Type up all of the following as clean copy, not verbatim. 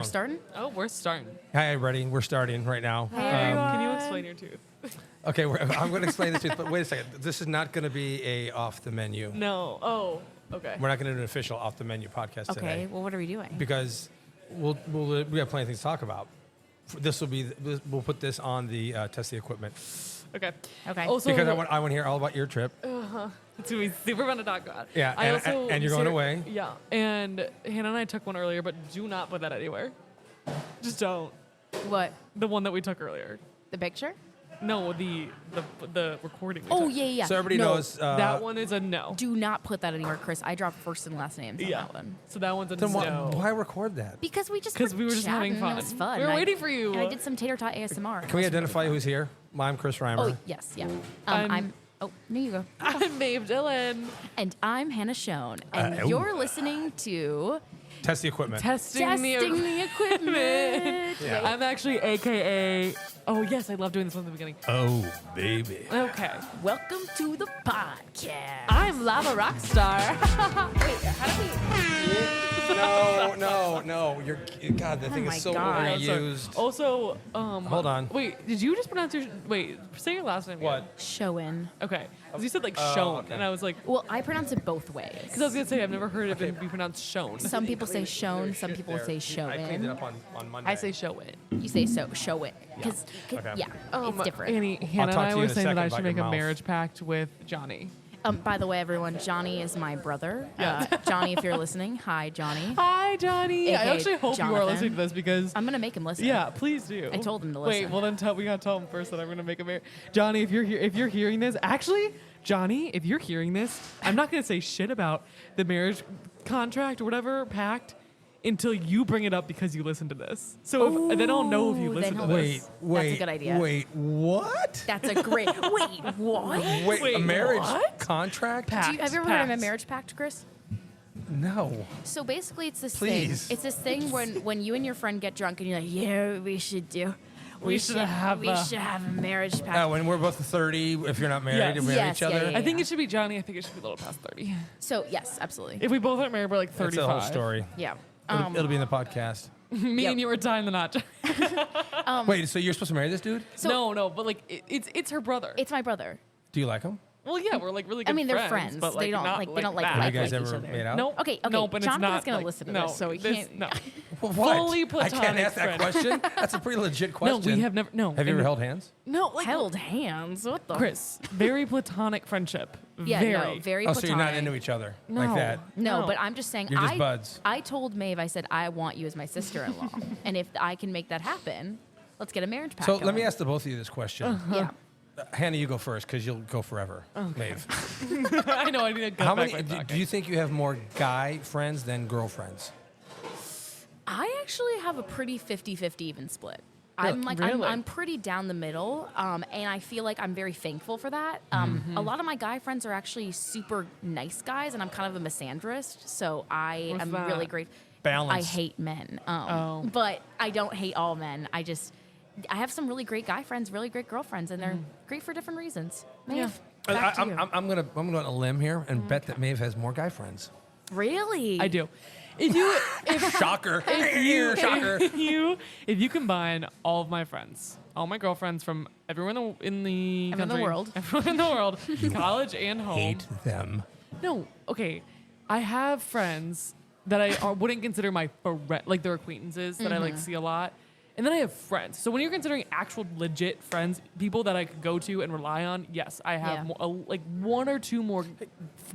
Starting? Oh, we're starting. Hi, everybody. We're starting right now. Hey, everyone. Can you explain your tooth? Okay, I'm going to explain this to you, but wait a second. This is not going to be a off the menu. No. Oh, okay. We're not going to do an official off the menu podcast Okay, today well, what are we doing? because we have plenty of things to talk about. We'll put this on the test the equipment Okay. Okay. Also, because I want to hear all about your trip. it's gonna be super fun to talk about. Yeah, and you're going away. Yeah, and Hannah and I took one earlier, but do not put that anywhere. Just don't. What? The one that we took earlier. The picture? No, the recording. We Oh, took. yeah. So everybody No, knows. That one is a no. Do not put that anywhere, Chris. I dropped first and last names on Yeah. that one. So that one's a Then no. why record that? Because we just Because we were just having chatting, fun. It was fun. We were I- waiting for you. And I did some tater tot ASMR. Can we identify who's here? I'm Chris Reimer. Oh, yes, yeah. I'm- Oh, no, you go. I'm Maeve Dillon. And I'm Hannah Schoen. And ooh. you're listening to Test the equipment. Testing Testing the Equipment. Yeah. I'm actually AKA. Oh yes, I love doing this one at the beginning. Oh, baby. Okay. Welcome to the podcast. I'm Lava Rockstar. Wait, how do No. God, that thing my is so God. overused. Also, Hold on. Wait, did you just pronounce your? Wait, say your last name. What? Again. Schoen. Okay. 'Cause you said like Oh, shown, okay. and I was like, Well, I pronounce it both ways. because I was gonna say I've never heard it be pronounced shown. Some people say shown, some Shit people there. say I cleaned it Schoen. up on Monday. I say show it. You say show it. Because, Okay. yeah, it's different. Annie, Hannah and talk I to you were in a saying that second I about should your make a mouth. marriage pact with Johnny. By the way, everyone, Johnny is my brother. Yeah. Johnny, if you're listening, hi, Johnny. Hi, Johnny. I AKA actually hope you are Jonathan. listening to this because. I'm going to make him listen. Yeah, please do. I told him to Wait, listen. well then we gotta tell him first that I'm gonna make a marriage. Johnny, if you're hearing this, actually, Johnny, if you're hearing this, I'm not gonna say shit about the marriage contract or whatever pact until you bring it up because you listen to this. So then I'll know if you Ooh, listen to then he'll- this. Wait. That's a good idea. Wait, what? That's a great. Wait, what? Wait, a marriage what? contract? Pact. Have you ever heard of a Pact. marriage pact, Chris? No. So basically, it's this Please. thing. It's this thing when you and your friend get drunk and you're like, yeah, we should do. We should have a marriage pact. When we're both 30, if you're not married, Yes. and we Yes, have each other. yeah. I think it should be Johnny. I think it should be a little past 30. So yes, absolutely. If we both aren't married, we're like That's 35. the whole story. Yeah. It'll be in the podcast. Me Yep. and you were tying the knot. Wait, so you're supposed to marry this dude? So no, but like it's her brother. it's my brother. Do you like him? Well, yeah, we're like really good I mean, they're friends. friends. But like They don't, not like, they don't, like, that. Have you like guys ever each other. made out? Nope. Okay, No, but it's Jonathan's not gonna like, listen to no, this, so he this- can't. No, What? Fully I platonic can't ask that friend. question. That's a pretty legit no, question. we have never. No, Have you ever and- held hands? No, like Held hands. What the? Chris. Very platonic friendship. Yeah, very. no, very. Oh, so you're not platonic. into each other No. like that? No, No. but I'm just saying. You're just buds. I told Maeve, I said, I want you as my sister-in-law, and if I can make that happen, let's get a marriage pact. So let me going. ask the both of you this question. Yeah. Hannah, you go first because you'll go forever. Maeve. I know. I need to go How back many? my Do you think you have more guy friends than girlfriends? I actually have a pretty 50-50 even split. Really? I'm like Really? I'm pretty down the middle, and I feel like I'm very thankful for that. A lot of my guy friends are actually super nice guys, and I'm kind of a misandrist, so I What's am that? really great. Balance. I hate men, Oh. but I don't hate all men. I have some really great guy friends, really great girlfriends, and they're great for different reasons. Maeve, back to you. I'm gonna go on a limb here and bet that Maeve has more guy friends. Really? I do. If Shocker! Shocker! if you combine all of my friends, all my girlfriends from everywhere in the Everyone in the country, world. everyone in the world, college and home. Hate them. No, okay. I have friends that I wouldn't consider my friend, like they're acquaintances that I like see a lot. And then I have friends. So when you're considering actual legit friends, people that I could go to and rely on, yes, I have Yeah. like one or two more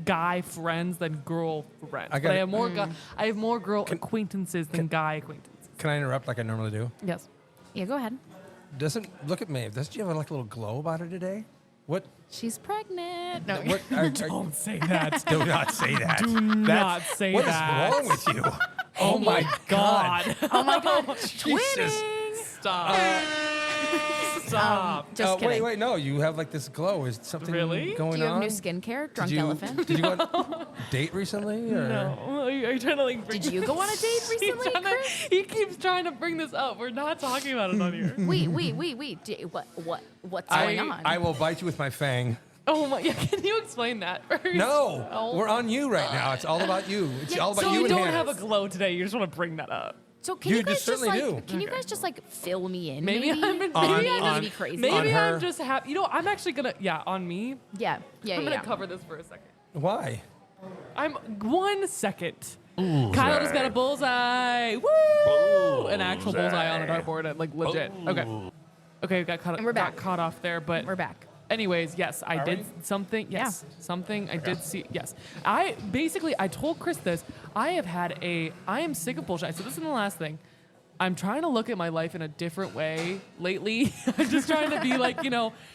guy friends than girl friends. I But I gotta- have more I have more girl acquaintances than guy acquaintances. Can I interrupt like I normally do? Yes. Yeah, go ahead. Look at Maeve. Doesn't she have like a little glow about her today? What? She's pregnant. No, What? Don't say that. do not say that. Do not say What is that. wrong with you? Oh my God. oh my God, Jesus. twinning. Stop. Stop. Just kidding. Wait, no. You have like this glow. Is something Really? going Do you have on? new skincare? Drunk did you, elephant. Did you go on date recently? Or? No. Are you trying to like bring Did you go on a date He's recently, trying to- Chris? He keeps trying to bring this up. We're not talking about it on here. Wait. What's going on? I will bite you with my fang. Oh my! Yeah, can you explain that first? No, Oh. we're on you right now. It's all about you. It's all about So you you and don't Hannah. have a glow today. You just want to bring that up. So can You you guys just just certainly like do. can you guys just like fill me in? Maybe I'm maybe On- I'm on- be crazy. maybe on I'm her. just happy. You know, I'm actually gonna on me. Yeah. I'm gonna cover this for a second. Why? I'm 1 second. Kyle just got a bullseye. Woo! An actual bullseye on a dartboard, like legit. Okay. Okay, got caught. And we're back. Got caught off there, but We're back. anyways, yes, I did we? something. Yes, something I did see. Yes, I told Chris this. I am sick of bullshit. So this is the last thing. I'm trying to look at my life in a different way lately. I'm just trying to be like,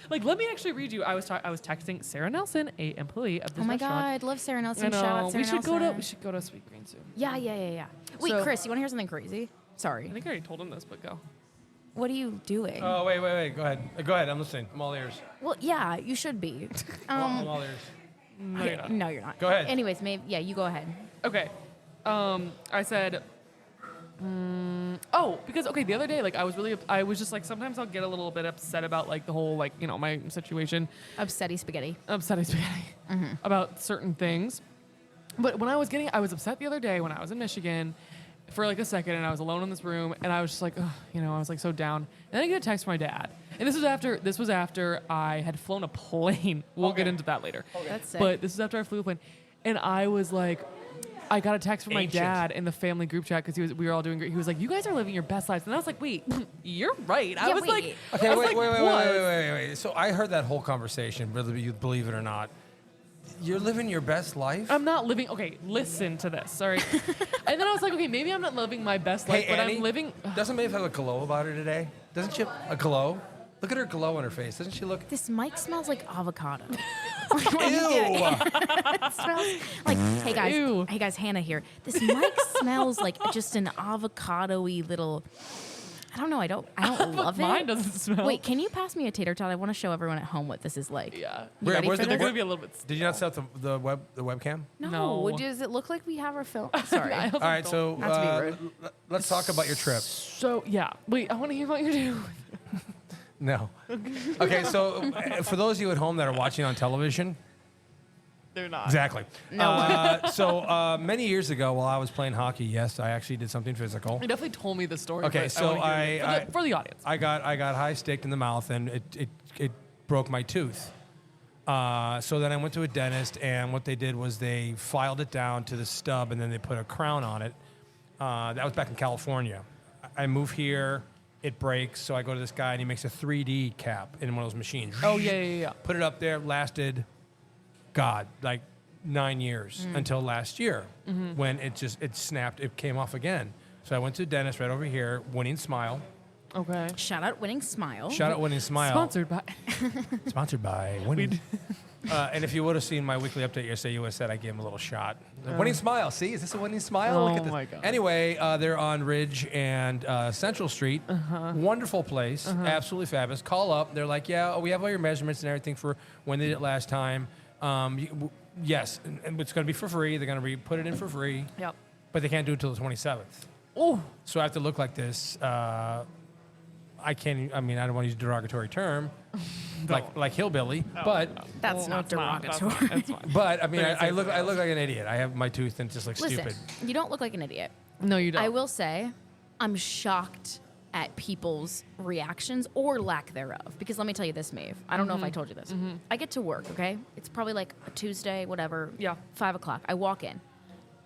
like let me actually read you. I was texting Sarah Nelson, a employee of this Oh my restaurant. God, love Sarah I Nelson. know. Shout out Sarah we should go to Nelson. we should go to Sweet Green soon. Yeah. Wait, So- Chris, you want to hear something crazy? Sorry. I think I already told him this, but go. What are you doing? Oh, wait. Go ahead. Go ahead. I'm listening. I'm all ears. Well, yeah, you should be. I'm all ears. No, you're not. No, you're not. Go ahead. Anyways, Maeve, yeah, you go ahead. Okay. I said, because the other day, like I was just like, sometimes I'll get a little bit upset about like the whole like my situation, Upsetty spaghetti. upsetty spaghetti, about certain things. But when I was upset the other day when I was in Michigan for like a second, and I was alone in this room, and I was just like, ugh, I was like so down. And then I get a text from my dad, and this was after I had flown a plane. We'll get into that later. That's sick. But this is after I flew a plane, and I was like, I got a text from my Ancient. dad in the family group chat because we were all doing great. He was like, "You guys are living your best lives," and I was like, "Wait, you're right." I Yeah, was wait. like, Okay, I was wait, like, wait. "What?" So I heard that whole conversation, whether you believe it or not. You're living your best life? I'm not living. Okay, listen to this. Sorry. And then I was like, okay, maybe I'm not living my best life, Hey, but Annie, I'm living. Doesn't Maeve have a glow about her today? Doesn't she have a glow? Look at her glow on her face. Doesn't she look? This mic smells like avocado. Ew! It smells like, Ew. hey guys, Hannah here. This mic smells like just an avocado-y little. I don't know. I don't love it. Mine doesn't smell. Wait, can you pass me a tater tot? I want to show everyone at home what this is like. Yeah. You ready Where's for the- They're this? gonna be a little bit. Did you not set up the webcam? No. No. Does it look like we have our film? Sorry. I also All right, don't- so Not to be rude. let's talk about your trip. So yeah. Wait, I want to hear what you do. No. Okay, so for those of you at home that are watching on television, They're not. exactly. No. So many years ago, while I was playing hockey, yes, I actually did something physical. You definitely told me the story. Okay, but so wanna hear it for the audience. I got high sticked in the mouth, and it broke my tooth. So then I went to a dentist, and what they did was they filed it down to the stub, and then they put a crown on it. That was back in California. I move here, it breaks, so I go to this guy, and he makes a 3D cap in one of those machines. Oh yeah. Put it up there, lasted, God, like 9 years until last year when it snapped, it came off again. So I went to a dentist right over here, Winning Smile. Okay. Shout out Winning Smile. Shout out Winning Smile. Sponsored by. Sponsored by Winning. And if you would have seen my weekly update yesterday, you would have said I gave him a little shot. Winning Smile. See, is this a Winning Smile? Look Oh at this. my God. Anyway, they're on Ridge and Central Street. Wonderful place. Absolutely fabulous. Call up. They're like, yeah, we have all your measurements and everything for when they did it last time. Yes, and it's going to be for free. They're going to put it in for free. Yep. But they can't do it until the 27th. Oh. So I have to look like this. I can't. I mean, I don't want to use a derogatory term, like hillbilly. But That's not derogatory. That's fine. but I mean, I look like an idiot. I have my tooth and it just looks Listen, stupid. you don't look like an idiot. No, you don't. I will say, I'm shocked at people's reactions or lack thereof. Because let me tell you this, Maeve. I don't know if I told you this. I get to work, okay? It's probably like a Tuesday, whatever. Yeah. 5 o'clock. I walk in.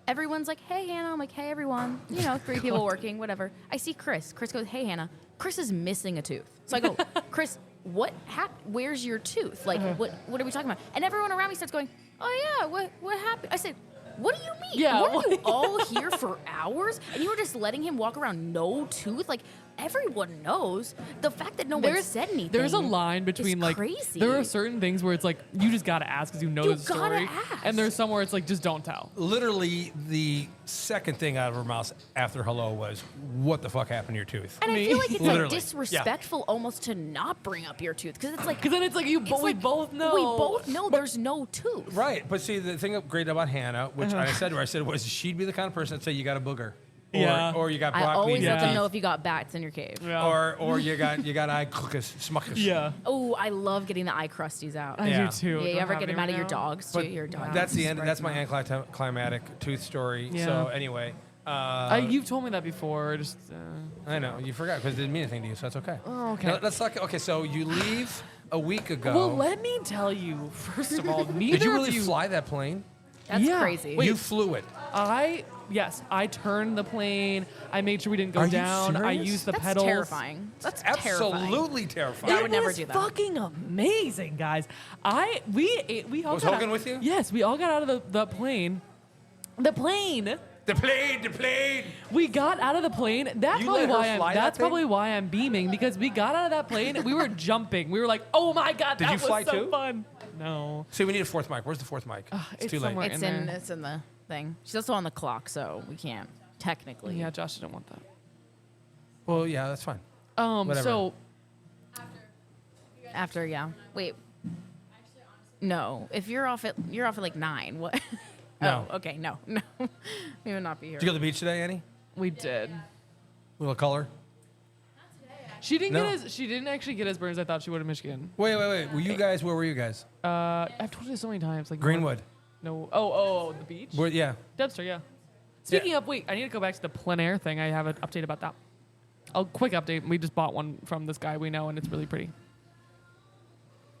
Everyone's like, hey, Hannah. I'm like, hey, everyone. You know, 3 people working, whatever. I see Chris. Chris goes, hey, Hannah. Chris is missing a tooth. So I go, Chris, what happened? Where's your tooth? Like, what are we talking about? And everyone around me starts going, oh, yeah, what happened? I said, what do you mean? Yeah, Weren't you all here for hours? And you were just letting him walk around no tooth? Like, everyone knows. The fact that no one said anything. There's a line is between like crazy. there are certain things where it's like you just gotta ask because you know You the story, gotta ask. and there's some where it's like just don't tell. Literally, the second thing out of her mouth after hello was, "What the fuck happened to your tooth?" And I Me? feel like it's like Literally. disrespectful almost to not bring up your tooth because it's like Because then it's like you, it's we like, both know. We both know there's no tooth. Right, but see, the thing great about Hannah, which I said to her, I said was she'd be the kind of person that say you got a booger, Yeah. or you got I broccoli, always in your let them teeth, know if you got bats in your cave. Yeah. or you got eye smuckers. Yeah. Oh, I love getting the eye crusties out. I Yeah. do too. Yeah, you Don't ever have get them any out of your right now? dogs too? But Your dog. that's the end. spreads That's them my out. anticlimactic tooth story. Yeah. So anyway, You've told me that before. Just I know you forgot because it didn't mean anything to you, so that's okay. Oh, okay. Now, let's talk. Okay, so you leave a week ago. Well, let me tell you. First of all, neither Did you of really you fly that plane? That's Yeah. crazy. Wait. You flew it. Yes, I turned the plane. I made sure we didn't go Are you down. I serious? used the That's pedals. terrifying. That's terrifying. Absolutely terrifying. I would never was do that. Fucking amazing, guys. We all Was got Hogan out, with you? Yes, we all got out of the plane. The plane. The plane. We got out of the plane. That's You probably let her why fly that that's thing? probably why I'm beaming, because we got out of that plane. We were jumping. We were like, "Oh my god, Did that you was fly so too? fun!" No. See, we need a fourth mic. Where's the fourth mic? It's too late. somewhere. It's in in there. it's in the thing. She's also on the clock, so we can't technically. Yeah, Josh didn't want that. Well, yeah, that's fine. Whatever. So After, yeah. Wait. No, if you're off at like 9. What? No. Oh, okay. No. We would not be here. Did you go to the beach today, Annie? we did. Little color. She didn't No. She didn't actually get as burns as I thought she would in Michigan. Wait. Were you guys? Where were you guys? I've told you this so many times. Like Greenwood. No. Oh, the beach. Yeah. Debster, yeah. Speaking of, wait, I need to go back to the plein air thing. I have an update about that. A quick update. We just bought one from this guy we know, and it's really pretty.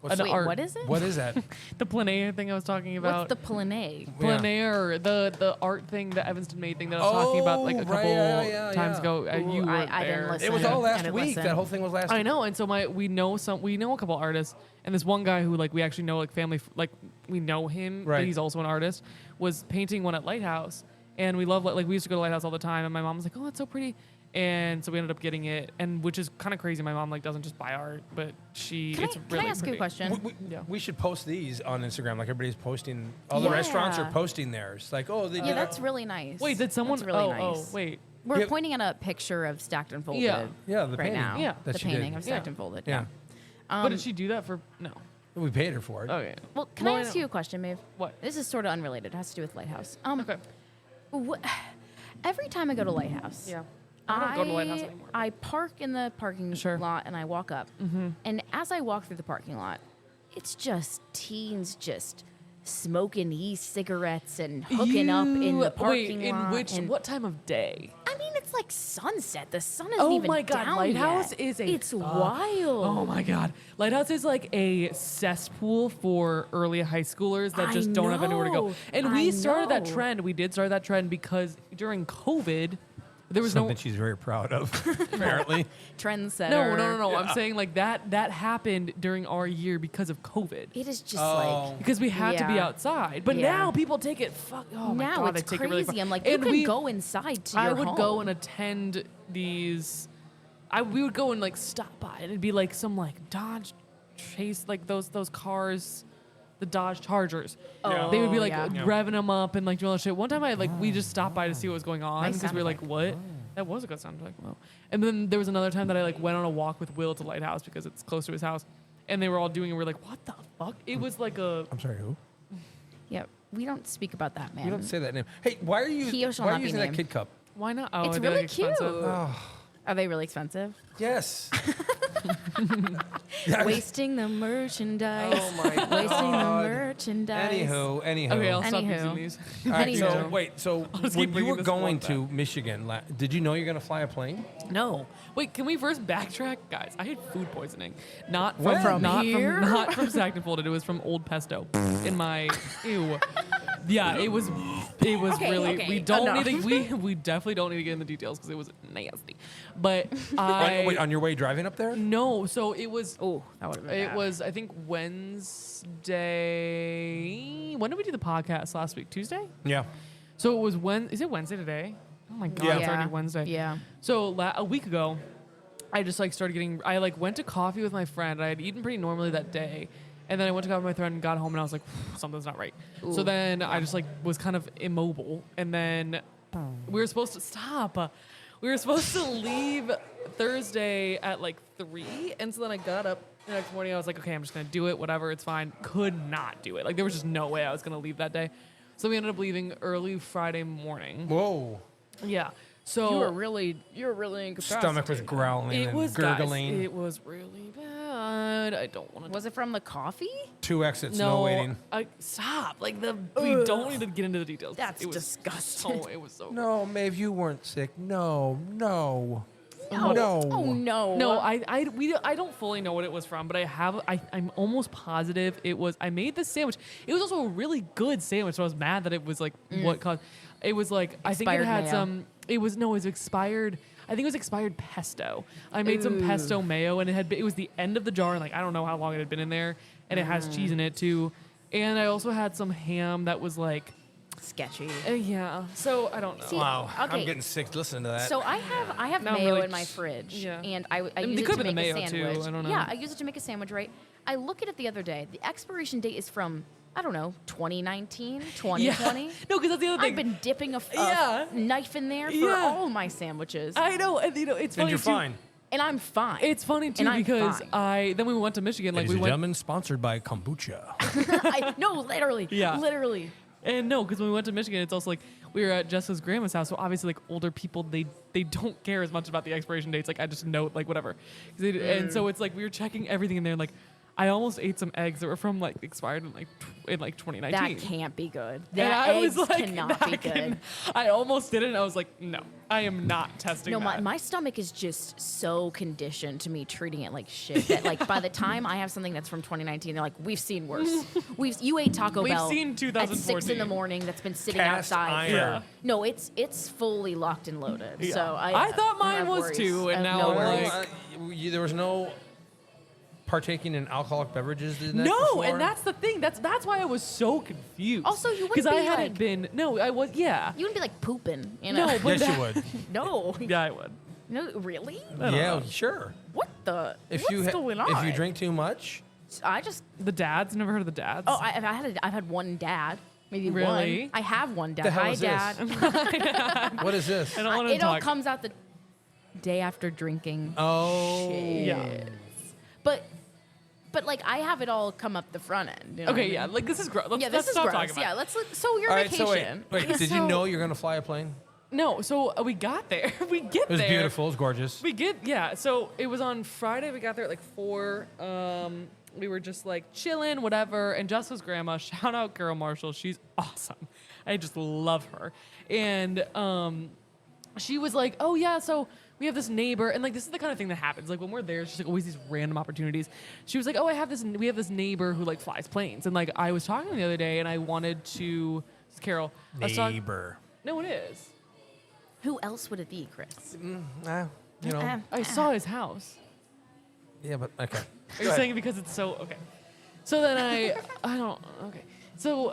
What's An Wait, art. what is it? What is that? The plein air thing I was talking about. What's the planet? plein air, the art thing, the Evanston made thing that I was talking about like a right, couple yeah, times yeah. ago. Ooh, You weren't I didn't there. listen. It was Yeah. all I last didn't week. listen. That whole thing was last I week. know, and so we know a couple artists, and this one guy who like we actually know like family, like we know him, but Right. he's also an artist, was painting one at Lighthouse, and we love like we used to go to Lighthouse all the time, and my mom was like, oh, that's so pretty, and so we ended up getting it, and which is kind of crazy. My mom like doesn't just buy art, but it's Can really I ask you pretty. a question? Yeah. We should post these on Instagram. Like everybody's posting. All the restaurants are Yeah. posting theirs. Like, oh, they Yeah, did. that's really nice. Wait, did someone? That's really oh, nice. wait. We're Yeah. pointing at a picture of Stacked and Folded. Yeah. Yeah, the right painting. now. Yeah. that the she did. painting of Stacked Yeah. and Folded. Yeah. But did she do that for no? We paid her for it. Okay. Well, can No, I I ask know. you a question, Maeve? What? This is sort of unrelated. It has to do with Lighthouse. Okay. Every time I go to Lighthouse, Yeah. I don't go to Lighthouse anymore. I park in the parking Sure. lot and I walk up. And as I walk through the parking lot, it's just teens just smoking e-cigarettes and hooking up in the parking wait, lot. in which and- what time of day? I mean, it's like sunset. The sun isn't Oh even my God, down Lighthouse yet. is a It's fuck. wild. Oh my God, Lighthouse is like a cesspool for early high schoolers that I just don't have anywhere to go. know. And I we started that know. trend. We did start that trend because during COVID, there was Something no. she's very proud of, apparently. Trendsetter. No. I'm saying like that happened during our year because of COVID. It is just Oh. like Because we had to be Yeah. outside, but Yeah. now people take it. Oh my now God, it's they take crazy. it really far. I'm like, you And can we- go inside to I your would home. go and attend these. We would go and like stop by, and it'd be like some like Dodge Chase, like those cars, the Dodge Chargers. Oh, They would be like yeah. revving them up and like doing all that shit. One time we just stopped by to see what was going on Nice because we were sound like, what? That was a good sound. Like, wow. And then there was another time that I like went on a walk with Will to Lighthouse because it's close to his house, and they were all doing it. We're like, what the fuck? It was like a. I'm sorry, who? Yeah, we don't speak about that, man. You don't say that name. Hey, why are He you? shall Why are not you be using that named. kid cup? Why not? Oh, It's I did, really like, expensive. cute. Are they really expensive? Yes. Wasting the merchandise. Oh my Wasting the God. merchandise. Anywho. Okay, I'll stop Anywho. using these. All right, so Anywho. wait, so just when keep you bringing were this going one to Michigan, did you know you're going to fly a plane? No. Wait, can we first backtrack, guys? I had food poisoning, not When? from not here? from not from Stacked and Folded. It was from Old Pesto in my ew. Yeah, it was Okay, really. okay, We don't enough. need to. We definitely don't need to get in the details because it was nasty. But I Wait, on your way driving up there? no. So it was. Oh, that would have been It bad. was I think Wednesday. When did we do the podcast last week? Tuesday. Yeah. So it was Is it Wednesday today? Oh my God, Yeah. it's already Wednesday. Yeah. So a week ago, I just like started getting. I like went to coffee with my friend. I had eaten pretty normally that day, and then I went to coffee with my friend and got home and I was like, something's not right. So Ooh. then I just like was kind of immobile, and then we were supposed to stop. We were supposed to leave Thursday at like 3, and so then I got up the next morning. I was like, okay, I'm just gonna do it. Whatever, it's fine. Could not do it. Like there was just no way I was gonna leave that day. So we ended up leaving early Friday morning. Whoa. Yeah. So You were really incapacitated. Stomach was growling it and was gurgling. Guys, it was really bad. and I don't want to. Was it from the coffee? 2 exits, no waiting. Stop. Like we don't need to get into the details. That's it was disgusting. It was so. No, Maeve, you weren't sick. No. No. No. Oh no. No, I don't fully know what it was from, but I'm almost positive it was. I made this sandwich. It was also a really good sandwich. So I was mad that it was like what caused. It was like I think it Expired had mayo. some. It was expired. I think it was expired pesto. I made some pesto mayo, and it was the end of the jar, and like I don't know how long it had been in there, and it has cheese in it too. And I also had some ham that was like Sketchy. yeah. So I don't know. See, Wow. Okay. I'm getting sick listening to that. So I have Now I'm mayo really in my fridge, yeah. and I mean, use it it could to have make been a the mayo, too. sandwich. I don't know. Yeah, I use it to make a sandwich, right? I look at it the other day. The expiration date is from, I don't know, 2019, 2020. Yeah. No, because that's the other thing. I've been dipping a Yeah. knife in there for Yeah. all my sandwiches, I know, and it's funny and you're too. fine. and I'm fine. It's funny too And I'm because fine. then we went to Michigan. Like Ladies we and went. gentlemen, sponsored by kombucha. No, literally. Yeah. Literally. And no, because when we went to Michigan, it's also like we were at Jessica's grandma's house. So obviously, like older people, they don't care as much about the expiration dates. Like I just know, like whatever. And so it's like we were checking everything in there. Like I almost ate some eggs that were from like expired in like 2019. That can't be good. And That I was eggs like, cannot be good. I almost did it, and I was like, no, I am not testing No, that. my stomach is just so conditioned to me treating it like shit that like by the time I have something that's from 2019, they're like, we've seen worse. You ate Taco We've Bell seen at 6 in 2014. the morning that's been sitting Cast outside. iron. For, no, it's fully locked and loaded. Yeah. So I thought mine have was worries. too, and I have now no I'm worries. like- there was no partaking in alcoholic beverages the night No, before? and that's the thing. That's why I was so confused. Also, you wouldn't because I be hadn't like- been. No, I was. Yeah. You wouldn't be like pooping, you know? No, but Yes, you would. no, Yeah, I would. no, really? I don't Yeah, know. sure. What the? If What's you going on? if you drink too much, I just The dads. Never heard of the dads. oh, I've had one dad, maybe Really? one. I have one dad. The hell Hi, is this? dad. what is this? I don't want to It all talk. comes out the day after drinking. Oh, Yeah. But like I have it all come up the front end. You know what I Okay, mean? yeah. Like this is gross. Let's, Yeah, let's this is stop gross. talking about Yeah, it. let's. So your All right, vacation. so wait, did you So- know you're gonna fly a plane? No, so we got there. We get It was there. beautiful. It was gorgeous. We get yeah. So it was on Friday. We got there at like 4. We were just like chilling, whatever. And Jessica's grandma, shout out Carol Marshall. She's awesome. I just love her. And she was like, "Oh yeah, so we have this neighbor." And like this is the kind of thing that happens. Like when we're there, it's just like always these random opportunities. She was like, "Oh, we have this neighbor who like flies planes." And like I was talking to her the other day, and I wanted to. It's Carol. I was talking- Neighbor. No, it is. Who else would it be, Chris? You know. I saw his house. Yeah, but okay. Are you saying it because it's so okay? So then I don't okay. So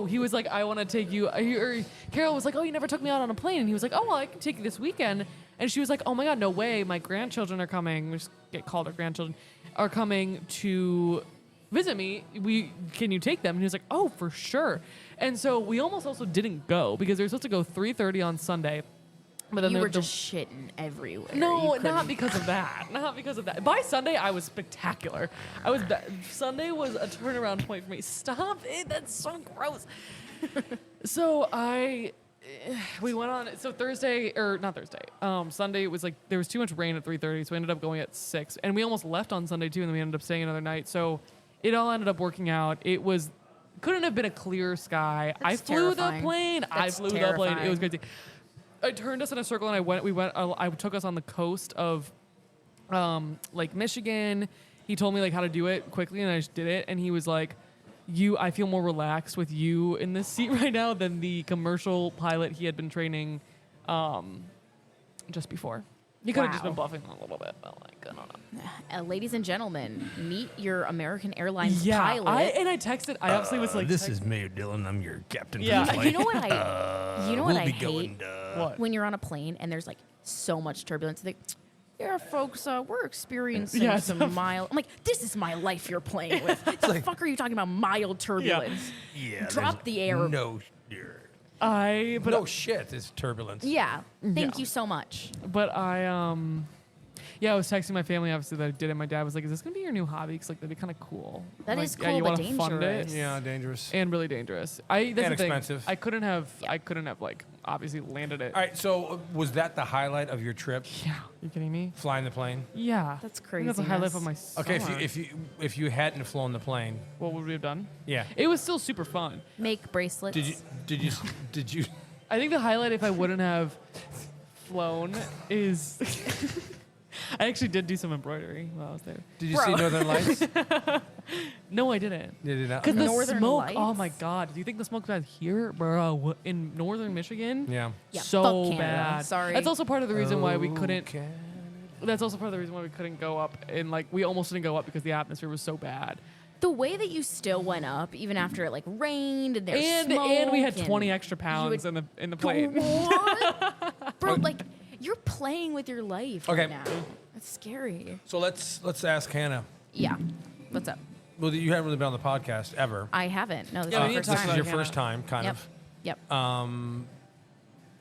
he was like, I want to take you. Or Carol was like, oh, you never took me out on a plane, and he was like, oh well, I can take you this weekend. And she was like, oh my god, no way, my grandchildren are coming. We just get called our grandchildren are coming to visit me. Can you take them? And he was like, oh, for sure. And so we almost also didn't go because they were supposed to go 3:30 on Sunday. But then You the- were the- just shitting everywhere. no, You not couldn't- because of that. Not because of that. By Sunday, I was spectacular. Sunday was a turnaround point for me. Stop it. That's so gross. So we went on. So Thursday, or not Thursday. Sunday was like there was too much rain at 3:30, so we ended up going at 6, and we almost left on Sunday too, and then we ended up staying another night. So it all ended up working out. Couldn't have been a clear sky. I That's flew terrifying. the plane. I That's flew the plane. It terrifying. was crazy. I turned us in a circle and I took us on the coast of like Michigan. He told me like how to do it quickly and I just did it. And he was like, I feel more relaxed with you in this seat right now than the commercial pilot he had been training just before. He could have just Wow. been bluffing a little bit, but like, I don't know. Ladies and gentlemen, meet your American Airlines Yeah, pilot. I texted. I obviously was like, this is Maeve Dillon. I'm your captain. Yeah. For the You plane. know what I? You know what we'll I be hate? going. what? When you're on a plane and there's like so much turbulence. Like, yeah, folks, we're experiencing Yeah, some mild. I'm like, this is my life you're playing with. What the like- fuck are you talking about? Mild turbulence. Yeah. Drop there's the air. No. But no shit. It's turbulence. Yeah. Thank Yeah. you so much. But I Yeah, I was texting my family obviously that I did it. My dad was like, "Is this gonna be your new hobby? Because like that'd be kind of cool." That I'm is like, yeah, cool, you but wanna fund dangerous. it? Yeah, dangerous. And really dangerous. That's And the thing. expensive. I couldn't have. Yeah. I couldn't have like obviously landed it. All right, so was that the highlight of your trip? Yeah. You kidding me? Flying the plane? Yeah. That's I think that's the highlight of my Okay, summer. if you hadn't flown the plane, What would we have done? yeah. It was still super fun. Make bracelets. Did you I think the highlight, if I wouldn't have flown, is I actually did do some embroidery while I was there. did you Bro. see Northern Lights? No, I didn't. Did you not? Because the Northern smoke. Lights? Oh my God! Do you think the smoke's bad here, bro? In northern Michigan? Yeah. Yeah, so fuck Canada. bad. Sorry. That's also part of the reason why we couldn't. Okay. That's also part of the reason why we couldn't go up, and like we almost didn't go up because the atmosphere was so bad. The way that you still went up, even after it like rained and there's And smoke we had and 20 extra you pounds would- in the plane. What? Bro, like you're playing with your life Okay. right now. That's scary. So let's ask Hannah. Yeah. What's up? Well, you haven't really been on the podcast ever. I haven't. No, this Yeah, we is need my to first talk This is time. your Hannah. first time, kind Yep. of. Yep.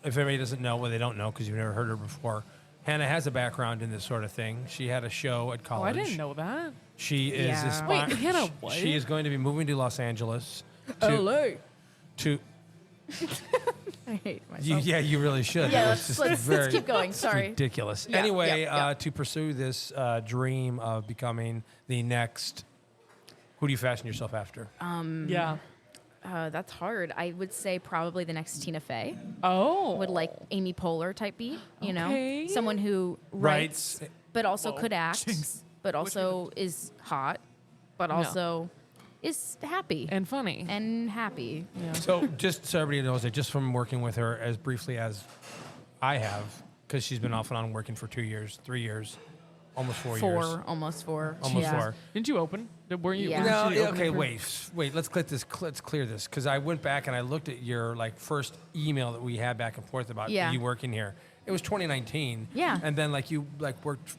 If anybody doesn't know, well, they don't know because you've never heard her before. Hannah has a background in this sort of thing. She had a show at Oh, college. I didn't know that. She is Yeah. Wait, Hannah, what? She is going to be moving to Los Angeles. LA. To I hate myself. you really should. Yeah, It's just let's very keep going. Sorry. ridiculous. Yeah, Anyway, yeah. to pursue this dream of becoming the next, who do you fashion yourself after? Yeah. That's hard. I would say probably the next Tina Fey. Oh. Would like Amy Poehler type beat, you Okay. know? Someone who writes, but also could act, Jinx. but also is hot, but No. also is happy And funny. and happy. yeah. So just so everybody knows that just from working with her as briefly as I have, because she's been off and on working for 2 years, 3 years, almost 4 years. Almost four. Almost Yeah. 4. Didn't you open? Weren't you? Yeah. wasn't No, she yeah, opening okay, for- wait. Let's clear this because I went back and I looked at your like first email that we had back and forth about Yeah. you working here. It was 2019. Yeah. And then like you like worked,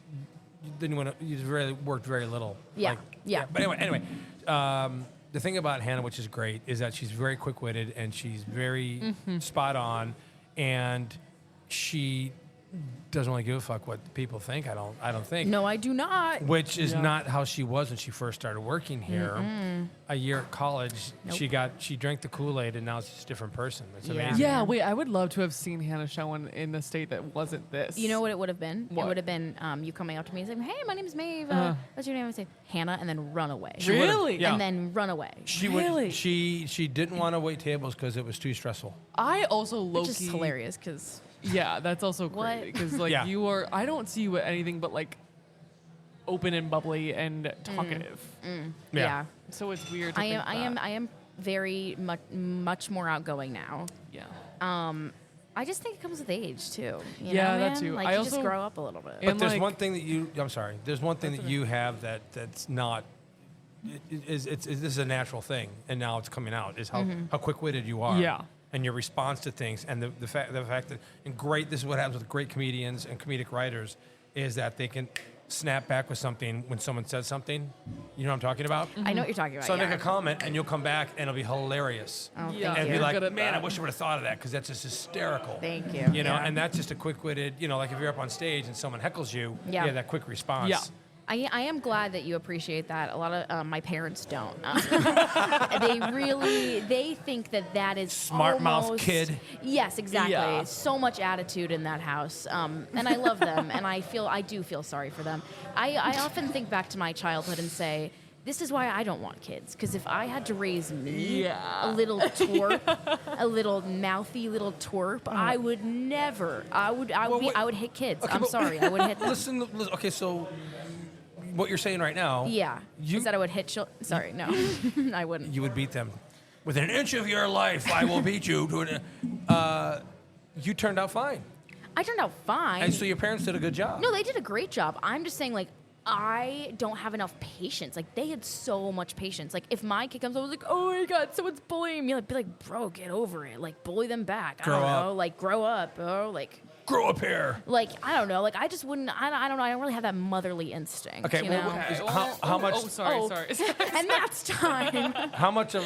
you didn't want to. You really worked very little. Yeah, Like, yeah. But anyway, the thing about Hannah, which is great, is that she's very quick-witted and she's very Mm-hmm. spot on, and she doesn't really give a fuck what people think. I don't think. No, I do not. Which is Yeah. not how she was when she first started working here. A year at college, Nope. she drank the Kool-Aid, and now she's a different person. It's Yeah. amazing. Yeah, wait, I would love to have seen Hannah Showen in the state that wasn't this. You know what it would have been? What? It would have been you coming up to me and saying, "Hey, my name's Maeve. What's your name?" I say Hannah, and then run away. She would've- Really? Yeah. And then run away. She Really? would. She didn't want to wait tables because it was too stressful. I also low Which is hilarious because Yeah, that's also What? great because like Yeah. you are. I don't see you with anything but like open and bubbly and talkative. yeah. So it's weird. To I am think I am that. I am very much more outgoing now. Yeah. I just think it comes with age too. You Yeah, know, that man? too. Like I you also- just grow up a little bit. And But there's like- one thing that you. I'm sorry. There's one thing that you have that's not. This is a natural thing, and now it's coming out. Is how quick-witted you are. Yeah. And your response to things, and the fact that and great. This is what happens with great comedians and comedic writers, is that they can snap back with something when someone says something. You know what I'm talking about? I know what you're talking about. So I yeah. make a comment, and you'll come back, and it'll be hilarious. Oh, Yeah. thank And you. be You're like, good at man, I that. wish I would have thought of that because that's just hysterical. Thank you. You know, Yeah. and that's just a quick-witted, you know, like if you're up on stage and someone heckles you, Yeah. you have that quick response. Yeah. I am glad that you appreciate that. A lot of my parents don't. They think that is Smart mouth almost- kid. Yes, exactly. Yeah. So much attitude in that house, and I love them, and I do feel sorry for them. I often think back to my childhood and say, this is why I don't want kids. Because if I had to raise me, Yeah. a little twerp, a little mouthy little twerp, I would never. I would hit kids. Okay, I'm but- sorry. I would hit them. Listen, okay, so what you're saying right now, Yeah. You- Is that I would hit children? Sorry, no. I wouldn't. you would beat them. Within an inch of your life, I will beat you. You turned out fine. I turned out fine. And so your parents did a good job. No, they did a great job. I'm just saying, like, I don't have enough patience. Like, they had so much patience. Like, if my kid comes over, like, oh my God, someone's bullying me. Like, be like, bro, get over it. Like, bully them back. Grow I don't up. know. Like, grow up, bro. Like, Grow up here. I don't know. Like, I just wouldn't, I don't know. I don't really have that motherly instinct. Okay, you well, know? is- how much- Oh, sorry, Oh. sorry. And that's time. How much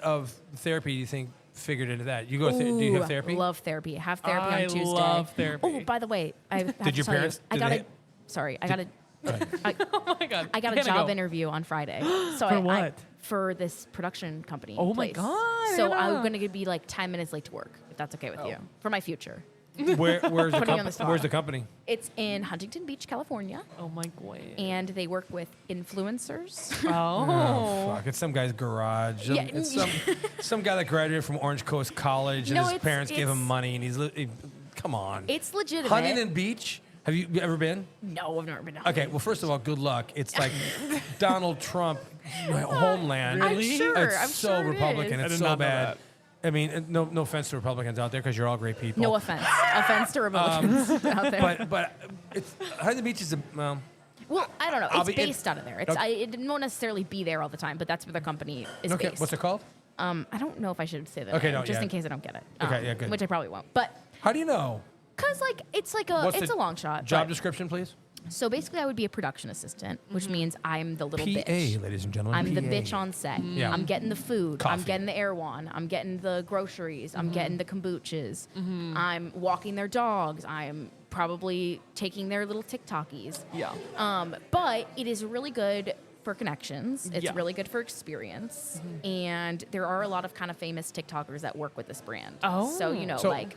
of therapy do you think figured into that? You go. Do you have Ooh, therapy? Love therapy. Have therapy I on Tuesday. love therapy. Oh, by the way, I have Did to your tell you, parents? I Did got they, a. sorry, I got a Oh my god. I got a Hannah, job go. interview on Friday. So For what? for this production company. Oh my place. God, So Hannah. I'm gonna be like 10 minutes late to work, if that's okay with you, for my future. Where's the Putting you on the company? spot. Where's the company? It's in Huntington Beach, California, Oh my god. and they work with influencers. Oh. Fuck! It's some guy's garage. Yeah. It's some guy that graduated from Orange Coast College, and No, his it's- parents gave him it's- money, and come on. It's legitimate. Huntington Beach. Have you ever been? No, I've never been. to Okay, well, first of all, good luck. It's like Donald Trump homeland. I'm sure. It's I'm so sure it Republican. is. I It's did so not know bad. that. I mean, no offense to Republicans out there, because you're all great people. No offense. Offense to Republicans out there. But it's Huntington Beach is well, I don't know. I'll It's be- based out of there. It's, Okay. it won't necessarily be there all the time, but that's where the company is okay. based. What's it called? I don't know if I should say that. Okay, name, no, just yeah. in case I don't get it. Okay, yeah, good. Which I probably won't. But How do you know? because like it's like a What's it's the a long shot. Job but- description, please. So basically, I would be a production assistant, which means I'm the little PA, bitch. ladies and gentlemen. I'm the PA. bitch on set. Yeah. I'm getting the food. I'm Coffee. getting the Erewhon. I'm getting the groceries. I'm getting the kombuchas. I'm walking their dogs. I'm probably taking their little TikTokies. Yeah. But it is really good for connections. It's Yeah. really good for experience. And there are a lot of kind of famous TikTokers that work with this brand. Oh. So, you know, So- like,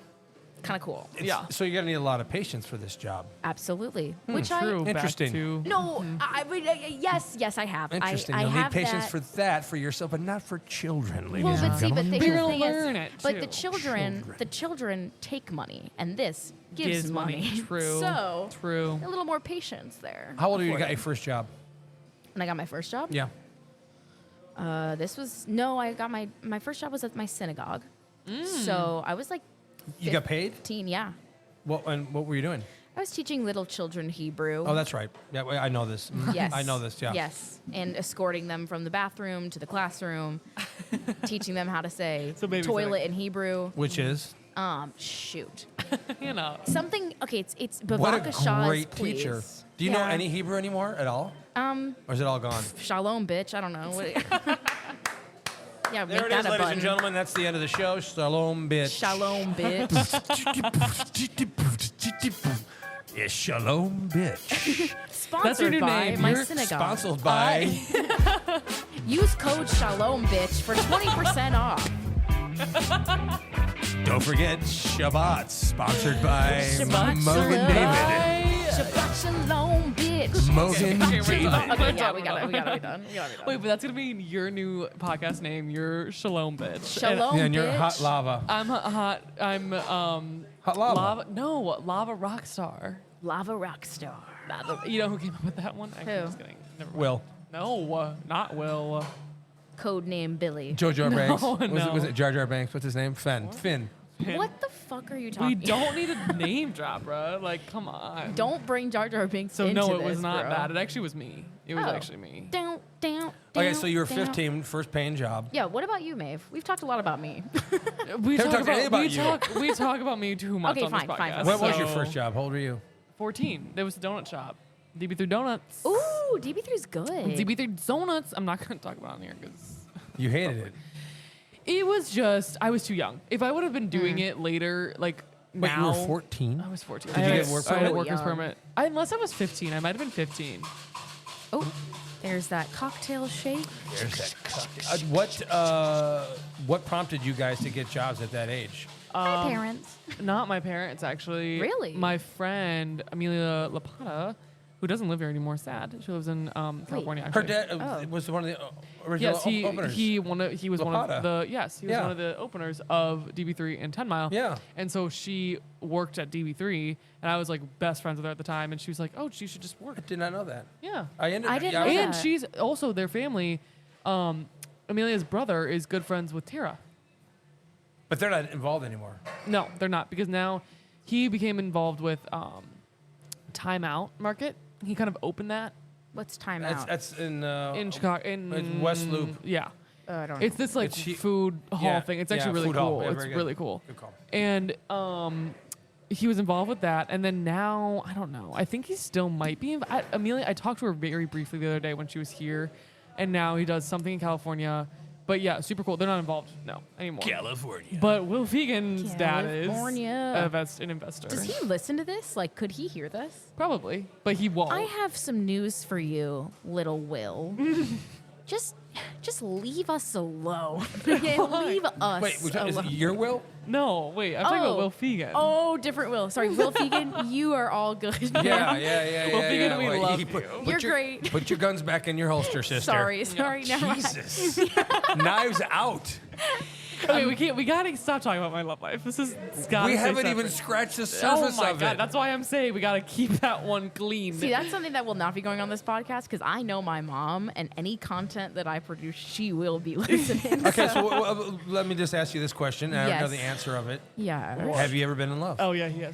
kind of cool. Yeah. So you're gonna need a lot of patience for this job. Absolutely. Which True. Interesting. Back to, No, I mean, yes, I have. Interesting. I You'll have need patience that. for yourself, but not for children, ladies Well, and but see, but gentlemen. the You're gonna thing learn is, it, but the too. children take money, and this gives, Gives money. True. So True. a little more patience there. How old are you? You before got your first job? when I got my first job? Yeah. I got my first job was at my synagogue. So I was like You got paid? 15, yeah. What were you doing? I was teaching little children Hebrew. Oh, that's right. Yeah, I know this. Yes. I know this. Yeah. Yes. And escorting them from the bathroom to the classroom, teaching them how to say So babysitting. toilet in Hebrew. Which is Shoot. You know. Something, okay, it's what a Bavaka Shah's, great please. teacher. Do you know Yeah. any Hebrew anymore at all? Or is it all gone? Shalom, bitch. I don't know. Yeah, There make it that is, a ladies button. and gentlemen. That's the end of the show. Shalom, bitch. Shalom, bitch. Yeah, shalom, bitch. Sponsored That's your new by name. my You're synagogue. Sponsored by. Use code Shalom, bitch, for 20% off. Don't forget Shabbat, sponsored by Shabbat Mogan Shalom. David. Shabbat Shalom, bitch. Mogan Okay, we're David. done. Okay, yeah, we gotta be done. Wait, but that's gonna be your new podcast name. Your Shalom bitch. Shalom, Yeah, and you're bitch. hot lava. I'm hot. I'm Hot lava. lava. No, lava rock star. Lava rock star. You know who came up with that one? Actually, Who? I'm just kidding. Never mind. Will. No, not Will. Code name Billy. Jar Jar Banks. No. Was it Jar Jar Banks? What's his name? Finn. What the fuck are you talking? We don't need a name drop, bro. Like, come on. Don't bring Jar Jar Binks So into no, it was this, not bro. that. It actually was me. It was Oh. actually me. Down. Okay, so you were 15, first paying job. Yeah. What about you, Maeve? We've talked a lot about me. We Haven't talked to any about you. we talk about me too much Okay, on this fine, podcast. fine. What was So- your first job? How old were you? 14. There was a donut shop. DB3 Donuts. Ooh, DB3's good. DB3 Donuts. I'm not going to talk about it here because You hated it. it was just, I was too young. If I would have been doing it later, like Wait, now. you were 14? I was 14. Did I you had get a- work I had a permit? worker's So permit. Unless I was 15. I might have been 15. Oh, there's that cocktail shake. There's that cocktail. What prompted you guys to get jobs at that age? My parents. Not my parents, actually. Really? My friend, Amelia Lapata, who doesn't live here anymore, sad. She lives in California, Her actually. dad Oh. was one of the original Yes, he openers. he was one Lapata. of the he was Yeah. one of the openers of DB3 and 10 Mile. Yeah. And so she worked at DB3, and I was like best friends with her at the time, and she was like, "Oh, she should just work." I did not know that. Yeah. I didn't know And that. she's also their family. Amelia's brother is good friends with Tara. But they're not involved anymore. No, they're not, because now he became involved with Time Out Market. He kind of opened that What's time That's, out? that's in in Chicago. in West Loop. Yeah. I don't know. It's this like It's he- food hall yeah, thing. It's yeah, actually really food hall. cool. Yeah, It's very good. really cool. Good call. And he was involved with that, and then now I don't know. I think he still might be. Amelia, I talked to her very briefly the other day when she was here, and now he does something in California, But yeah, super cool. They're not involved anymore. California. But Will Fegan's dad is California. an investor. Does he listen to this? Like, could he hear this? Probably, but he won't. I have some news for you, little Will. Just leave us alone. Leave us Wait, is alone. it your will? No, wait. I'm talking about Will Fegan. Oh, different Will. Sorry, Will Fegan, you are all good. Yeah. Well, Fegan, we love you. You're great. Put your guns back in your holster, sister. Sorry, never mind. Jesus. Knives out. Okay, we gotta stop talking about my love life. This is We haven't even scratched the surface Oh my of God, it. that's why I'm saying we gotta keep that one clean. See, that's something that will not be going on this podcast because I know my mom, and any content that I produce, she will be listening. Okay, so let me just ask you this question, and I don't know Yes. the answer of it. Yeah. Have you ever been in love? Oh yeah, he has.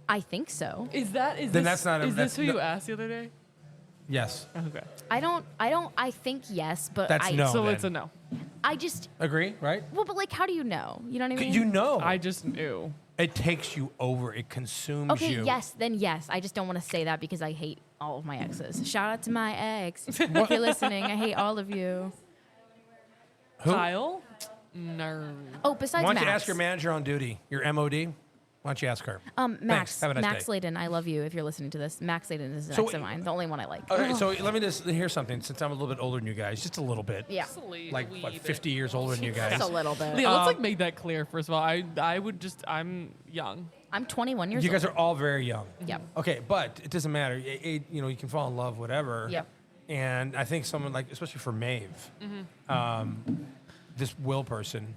I think so. Is Then this, that's not a- is that's this who no- you asked the other day? Yes. Okay. I think yes, but That's I, no. So then. it's a no. I just, Agree, right? well, but like, how do you know? You know what I mean? You know. I just knew. It takes you over. It consumes Okay, you. yes, then yes. I just don't want to say that because I hate all of my exes. Shout out to my ex. If you're listening, I hate all of you. Who? Kyle? No. Oh, besides Why don't you Max. ask your manager on duty, your MOD? Why don't you ask her? Max. Have a nice Max day. Layden, I love you if you're listening to this. Max Layden is an So- ex of mine, the only one I like. Okay, so let me just hear something. Since I'm a little bit older than you guys, just a little bit. Yeah. Like what, 50 years older than you guys. Just a little bit. Yeah, let's like make that clear. First of all, I'm young. I'm 21 years You old. guys are all very young. Yep. Okay, but it doesn't matter. You can fall in love, whatever. Yep. And I think someone like, especially for Maeve, this Will person,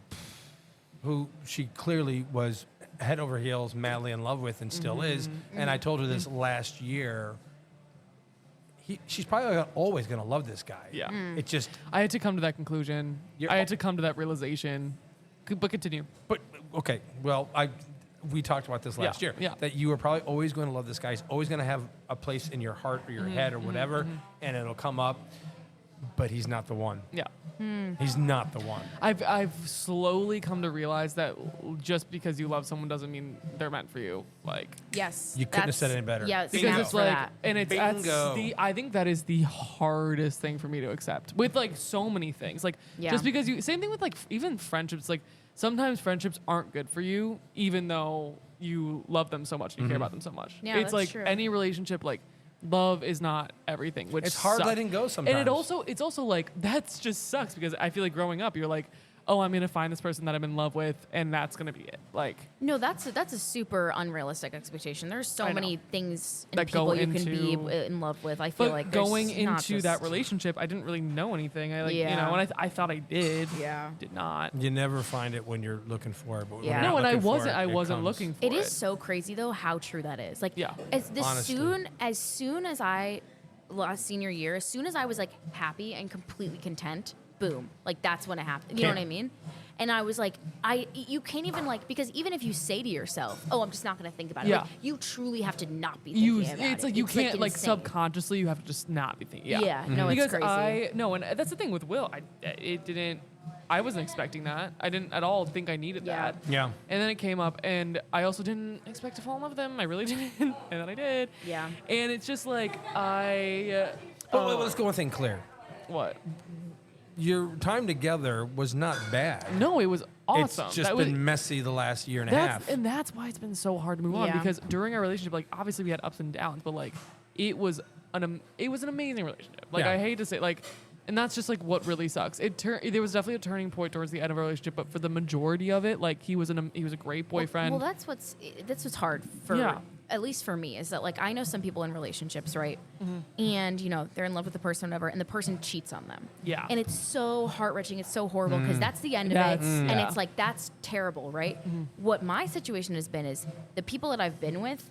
who she clearly was head over heels, madly in love with, and still is. And I told her this last year. She's probably always going to love this guy. Yeah. It just. I had to come to that conclusion. I had to come to that realization. But continue. But okay, well, we talked about this last year. Yeah. That you are probably always going to love this guy. He's always going to have a place in your heart or your head or whatever, and it'll come up. But he's not the one. Yeah. He's not the one. I've slowly come to realize that just because you love someone doesn't mean they're meant for you. Like, Yes. You couldn't have said that's- any better. Yeah, Bingo. because snap it's for like, that. and it's that's Bingo. I think that is the hardest thing for me to accept with like so many things. Like, Yeah. just because same thing with like even friendships. Like, sometimes friendships aren't good for you, even though you love them so much and you care about them so much. Yeah, it's that's like true. any relationship, like love is not everything, which It's hard sucks. letting go sometimes. And it's also like that's just sucks because I feel like growing up, you're like, oh, I'm gonna find this person that I'm in love with, and that's gonna be it. Like, No, that's a super unrealistic expectation. There's so I know. many things and That go people you can be into- in love with. I feel but like there's going not into just- that relationship, I didn't really know anything. I like, you Yeah. know, and I thought I did. Yeah. Did not. You never find it when you're looking for it. But when Yeah. you're No, not and I looking for wasn't. it, I it wasn't comes. looking for It it. is so crazy though how true that is. Like, Yeah. Honestly. as soon as I last senior year, as soon as I was like happy and completely content, boom, like that's when it happened. You know Can't- what I mean? And I was like, you can't even like, because even if you say to yourself, oh, I'm just not going to think about it. Yeah. Like, you truly have to not be thinking about it. It's like you can't like insane. subconsciously. You have to just not be thinking. Yeah. Yeah, no, it's because crazy. and that's the thing with Will. I wasn't expecting that. I didn't at all think I needed Yeah. that. Yeah. And then it came up, and I also didn't expect to fall in love with him. I really didn't, and then I did. Yeah. And it's just like Well, let's go one thing clear. what? Your time together was not bad. No, it was awesome. It's just That was- been messy the last year and a half. and that's why it's been so hard to move on Yeah. because during our relationship, like obviously we had ups and downs, but like it was an amazing relationship. Like Yeah. I hate to say like, and that's just like what really sucks. There was definitely a turning point towards the end of our relationship, but for the majority of it, like he was a great boyfriend. Well, that's what's hard for Yeah. at least for me is that like I know some people in relationships, right? Mm-hmm. And you know they're in love with the person, or whatever, and the person cheats on them. Yeah. And it's so heart wrenching. It's so horrible because that's the end of That's- it, and yeah. it's like that's terrible, right? Mm-hmm. What my situation has been is the people that I've been with,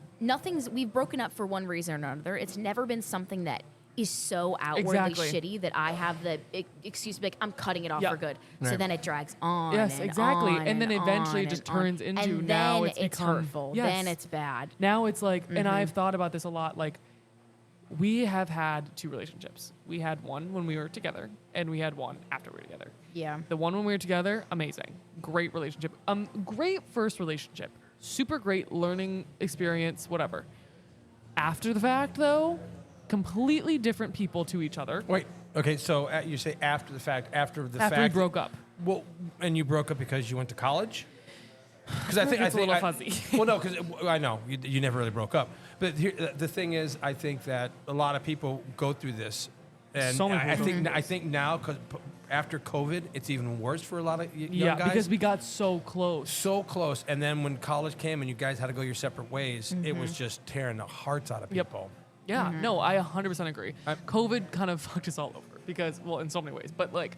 we've broken up for one reason or another. It's never been something that is so outwardly Exactly. shitty that I have the excuse to be like, I'm cutting it off Yeah. for good. So Right. then it drags on. Yes, and exactly. on And then eventually on it just and on. turns into and now then it's it's become- hurtful. Yes. Then it's bad. Now it's like, and I've thought about this a lot. Like, we have had two relationships. We had one when we were together, and we had one after we were together. Yeah. The one when we were together, amazing, great relationship, great first relationship, super great learning experience, whatever. After the fact, though, completely different people to each other. Wait, Okay, so you say after the fact, after we broke up. Well, and you broke up because you went to college? Because I think it's a little fuzzy. Well, no, because I know you never really broke up. But here, the thing is, I think that a lot of people go through this, and So many people I think now because after COVID, it's even worse for a lot of young Yeah, guys. because we got so close. So close, and then when college came and you guys had to go your separate ways, it was just tearing the hearts out of Yep. people. Yeah, no, I 100% agree. COVID kind of fucked us all over because, well, in so many ways. But like,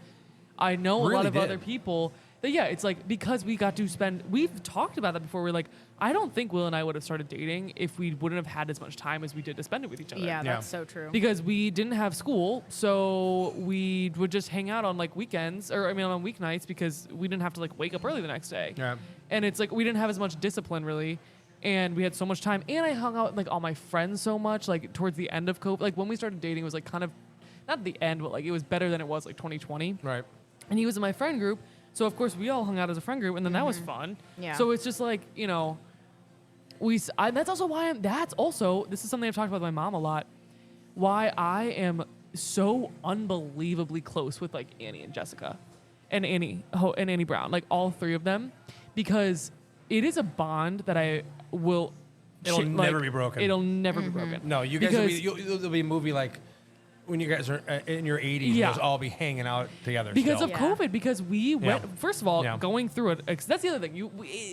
I know a lot Really of did. other people that, yeah, it's like because we got to spend. We've talked about that before. We're like, I don't think Will and I would have started dating if we wouldn't have had as much time as we did to spend it with each other. Yeah, Yeah. that's so true. Because we didn't have school, so we would just hang out on like weekends, or I mean on weeknights, because we didn't have to like wake up early the next day. Yeah. And it's like we didn't have as much discipline really, and we had so much time. And I hung out with like all my friends so much. Like towards the end of COVID, like when we started dating, it was like kind of not the end, but like it was better than it was like 2020. Right. And he was in my friend group, so of course we all hung out as a friend group, and then that was fun. Yeah. So it's just like, you know, that's also why this is something I've talked about with my mom a lot. Why I am so unbelievably close with like Annie and Jessica, and Annie Brown, like all three of them, because it is a bond that I will. It'll never be broken. It'll never be broken. No, you guys will Because- there'll be a movie like when you guys are in your 80s, Yeah. you'll all be hanging out together. Because still. of COVID, because we went, first of all, Yeah. going through it, that's the other thing.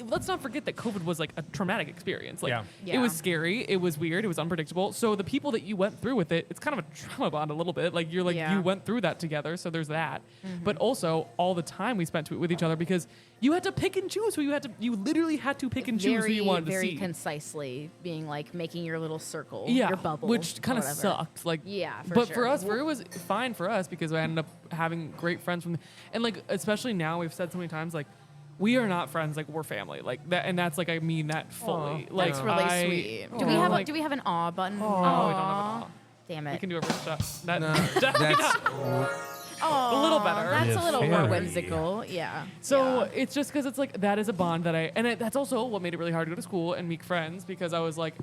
Let's not forget that COVID was like a traumatic experience. Like, Yeah. it was Yeah. scary, it was weird, it was unpredictable. So the people that you went through with it, it's kind of a trauma bond a little bit. Like, you're like, Yeah. you went through that together, so there's that. But also, all the time we spent with each other, because you had to pick and choose who you literally had to pick and choose who you wanted to very see. concisely being like making your little circle, Yeah, your bubble, which kind of whatever. sucked. Like, Yeah, for but sure. for us, it was fine for us because I ended up having great friends and like especially now we've said so many times like we are not friends, like we're family, like that, and that's like I mean that fully. Aw. Like That's really I- sweet. Do Aw. we have Like- do we have an aw button? No, we don't have an aw. Damn We it. can do a first shot. That, No, definitely that's not. Aw, a little better. That's Yes, a little more very. whimsical. Yeah. So Yeah. it's just because it's like that is a bond that that's also what made it really hard to go to school and make friends, because I was like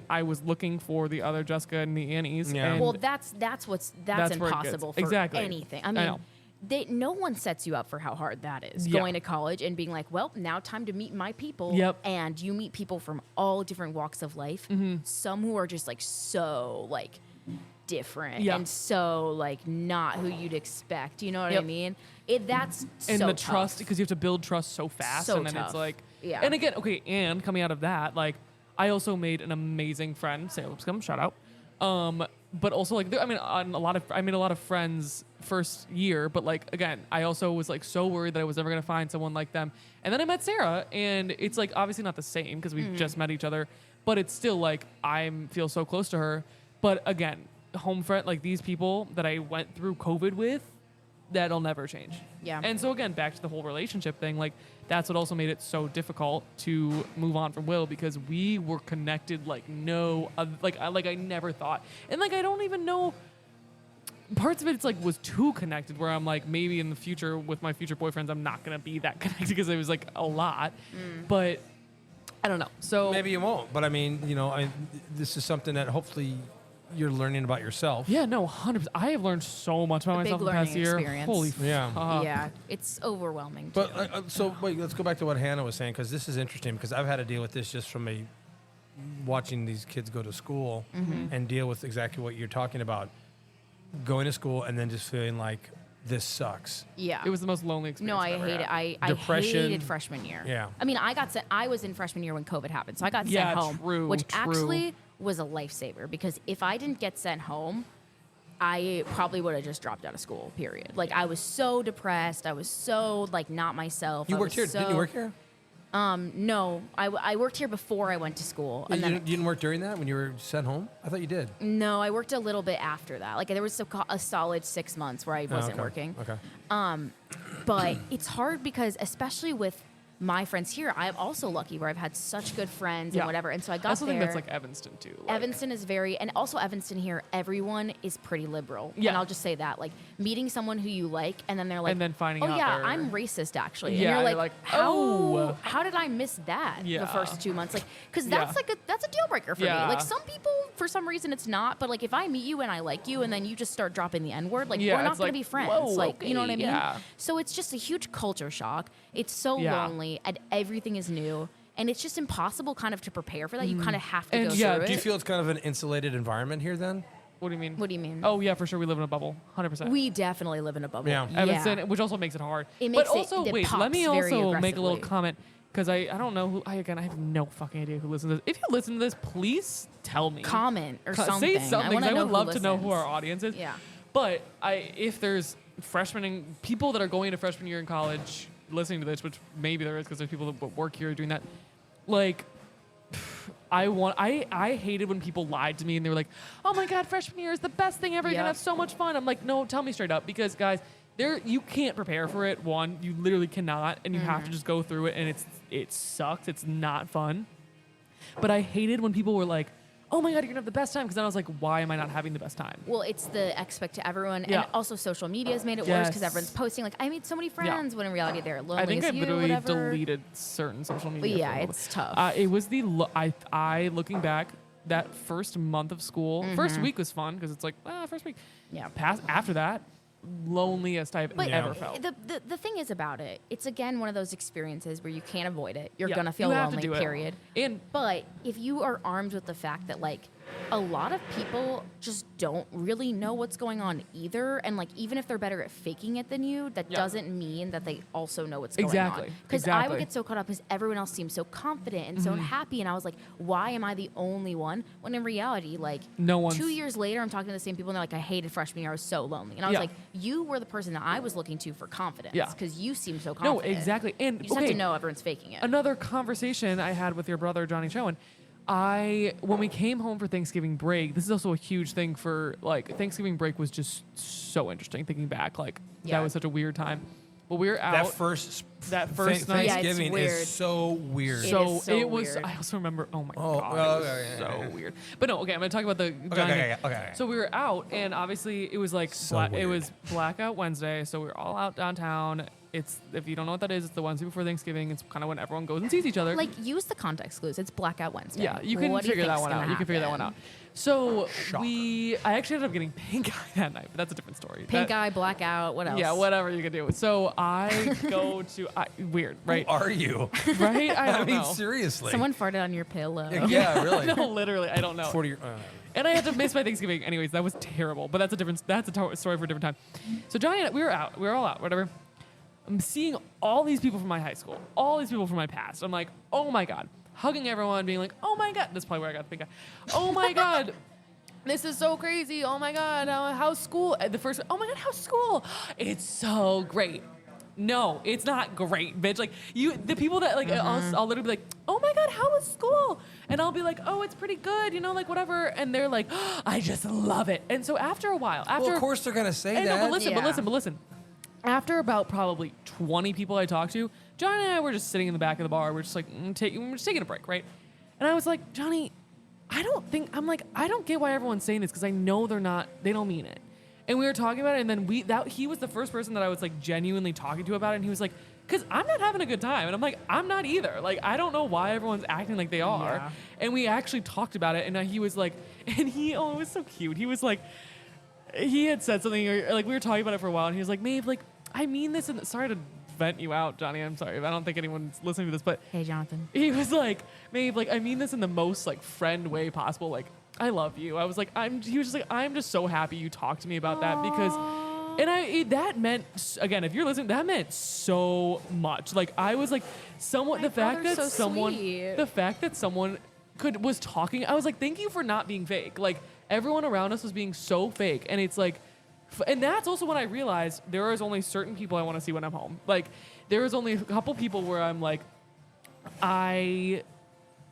I was looking for the other Jessica and the Annies. Yeah. And Well, that's That's where it gets- impossible for exactly. anything. I I mean, know. no one sets you up for how hard that is. Yeah. Going to college and being like, well, now time to meet my people. Yep. And you meet people from all different walks of life. Some who are just like so like different Yep. and so like not who you'd expect. You know what I Yep. mean? That's and so the tough. trust, because you have to build trust so fast, So and then it's tough. like Yeah. And again, okay, and coming out of that, like I also made an amazing friend, Salem Scum, shout out. But also like I made a lot of friends first year, but like again, I also was like so worried that I was never gonna find someone like them. And then I met Sarah, and it's like obviously not the same because we just met each other, but it's still like I feel so close to her. But again, home friend, like these people that I went through COVID with, that'll never change. Yeah. And so again, back to the whole relationship thing, like that's what also made it so difficult to move on from Will, because we were connected like I never thought. And like I don't even know, parts of it's like was too connected, where I'm like maybe in the future with my future boyfriends I'm not gonna be that connected because it was like a lot. But I don't know. So maybe you won't, but I mean, this is something that hopefully you're learning about yourself. yeah, no, 100%. I have learned so much about A big myself in the past learning year. experience. Holy Yeah. fuck. Yeah. It's overwhelming. But too. so wait, let's go back to what Hannah was saying, because this is interesting, because I've had to deal with this just from watching these kids go to school and deal with exactly what you're talking about, going to school and then just feeling like this sucks. yeah. It was the most lonely experience. No, I I've ever hate it. had. I Depression. hated freshman year. Yeah. I mean, I was in freshman year when COVID happened, so I got Yeah, sent home, true, which true. actually was a lifesaver, because if I didn't get sent home, I probably would have just dropped out of school. Period. Like I was so depressed. I was so like not myself. You I worked here? was Didn't you work here? No, I worked here before I went to school, You and then didn't work during that when you were sent home? I thought you did. no, I worked a little bit after that. Like there was a solid 6 months where I wasn't okay. working. Okay. But it's hard because, especially with my friends here, I'm also lucky where I've had such good friends and whatever. And so I got I also there. think that's like Evanston too. Like, Evanston is very, and also Evanston here, everyone is pretty liberal. Yeah. And I'll just say that, like meeting someone who you like, and then they're like, And then finding oh out yeah, they're- I'm racist actually. Yeah, and you're you're like, like, oh. how did I miss that Yeah. the first 2 months? Like, because that's Yeah. that's a deal breaker for me. Yeah. Like some people for some reason it's not, but like if I meet you and I like you and then you just start dropping the N-word, like Yeah, we're not it's going like, to be friends. whoa, Like, you know what I okay, mean? yeah. So it's just a huge culture shock. It's so Yeah. lonely and everything is new. And it's just impossible kind of to prepare for that. You kind of have to And go yeah, through Do you it. feel it's kind of an insulated environment here then? What do you mean? What do you mean? Oh yeah, for sure. We live in a bubble, 100%. We definitely live in a bubble. Yeah. Evanston, which also makes it hard. It but makes it- also, it wait, let pops me very also make a little aggressively. comment because I don't know who. I have no fucking idea who listens to this. If you listen to this, please tell me. Comment or Say something. something. 'Cause wanna I would who love to know who listens. our audience is. Yeah. But if there's freshmen and people that are going into freshman year in college listening to this, which maybe there is because there's people that work here doing that, like. I hated when people lied to me and they were like, "Oh my God, freshman year is the best thing ever. You're gonna Yep. have so much fun." I'm like, "No, tell me straight up," because guys, you can't prepare for it. One, you literally cannot, and you have to just go through it, and it sucks. It's not fun. But I hated when people were like, "Oh my God, you're gonna have the best time," because then I was like, "Why am I not having the best time?" Well, it's the expect to everyone, Yeah. and also social media has made it worse because Yes. everyone's posting like, "I made so many friends," when in reality they're lonely I think as I you, literally whatever. deleted certain social media. Yeah, for a little it's bit. tough. It was I looking back, that first month of school, first week was fun because it's like, first week. Yeah. After that, loneliest I've But ever felt. the thing is about it, it's again one of those experiences where you can't avoid it. You're Yeah, gonna feel you have to lonely, do it. period. And But if you are armed with the fact that like a lot of people just don't really know what's going on either, and like even if they're better at faking it than you, that Yeah. doesn't mean that they also know what's going Exactly, on. Because I would exactly. get so caught up because everyone else seemed so confident and so happy, and I was like, why am I the only one? When in reality, like No one's- 2 years later, I'm talking to the same people and they're like, I hated freshman year. I was so lonely, and I was Yeah. like, you were the person that I was looking to for confidence. Yeah. Because you seem so no, confident. exactly. And You just have to know everyone's faking it. Another conversation I had with your brother Johnny Chowan. When we came home for Thanksgiving break, this is also a huge thing for like Thanksgiving break was just so interesting. Thinking back, like Yeah. that was such a weird time. But we were out That first night. Yeah, it's Thanksgiving weird. is so weird. It So is so it was. weird. I also remember. Oh my Oh, god, well, it was okay, so yeah. weird. But no, okay, I'm gonna talk about the. Okay. So we were out, and obviously it was like So it weird. was Blackout Wednesday. So we were all out downtown. It's if you don't know what that is, it's the Wednesday before Thanksgiving. It's kind of when everyone goes and sees each other. Like, use the context clues. It's Blackout Wednesday. Yeah, you can What do you figure that think's one gonna out. You can figure that one happen? out. So Shocker. I actually ended up getting pink eye that night, but that's a different story. Pink That- eye, blackout, what else? Yeah, whatever you can do. So I go to weird, right? Who are you? Right? I I don't mean, know. seriously. Someone farted on your pillow. Yeah, really. No, literally, I don't know. 40 year. And I had to miss my Thanksgiving. Anyways, that was terrible. But that's a story for a different time. So Johnny and I, we were out. We were all out. Whatever. I'm seeing all these people from my high school, all these people from my past. I'm like, oh my god, hugging everyone, being like, oh my god. That's probably where I got the pink eye. Oh my god. This is so crazy. Oh my god, how's school? The first, oh my god, how's school? It's so great. No, it's not great, bitch. Like the people that like, I'll literally be like, oh my god, how was school? And I'll be like, oh, it's pretty good, like whatever. And they're like, oh, I just love it. And so after a while, Well, of course they're gonna say I know, that. but listen, Yeah. but listen. After about probably 20 people I talked to, Johnny and I were just sitting in the back of the bar. We're just like, we're just taking a break, right? And I was like, Johnny, I don't get why everyone's saying this because I know they don't mean it. And we were talking about it, and then he was the first person that I was like genuinely talking to about it, and he was like, because I'm not having a good time. And I'm like, I'm not either. Like, I don't know why everyone's acting like they are. Yeah. And we actually talked about it, and he was like, it was so cute. He was like, he had said something, or like we were talking about it for a while, and he was like, Maeve, like, I mean this, and sorry to vent you out, Johnny. I'm sorry. I don't think anyone's listening to this, but Hey, Jonathan. he was like, Maeve, like, I mean this in the most like friend way possible. Like, I love you. I was like, he was just like, I'm just so happy you talked to me about that because, and that meant, again, if you're listening, that meant so much. Like, I was like, the fact that brother's so someone was talking, I was like, thank you for not being fake. Like, everyone around us was being so fake. And it's like, and that's also when I realized there is only certain people I want to see when I'm home. Like, there is only a couple people where I'm like,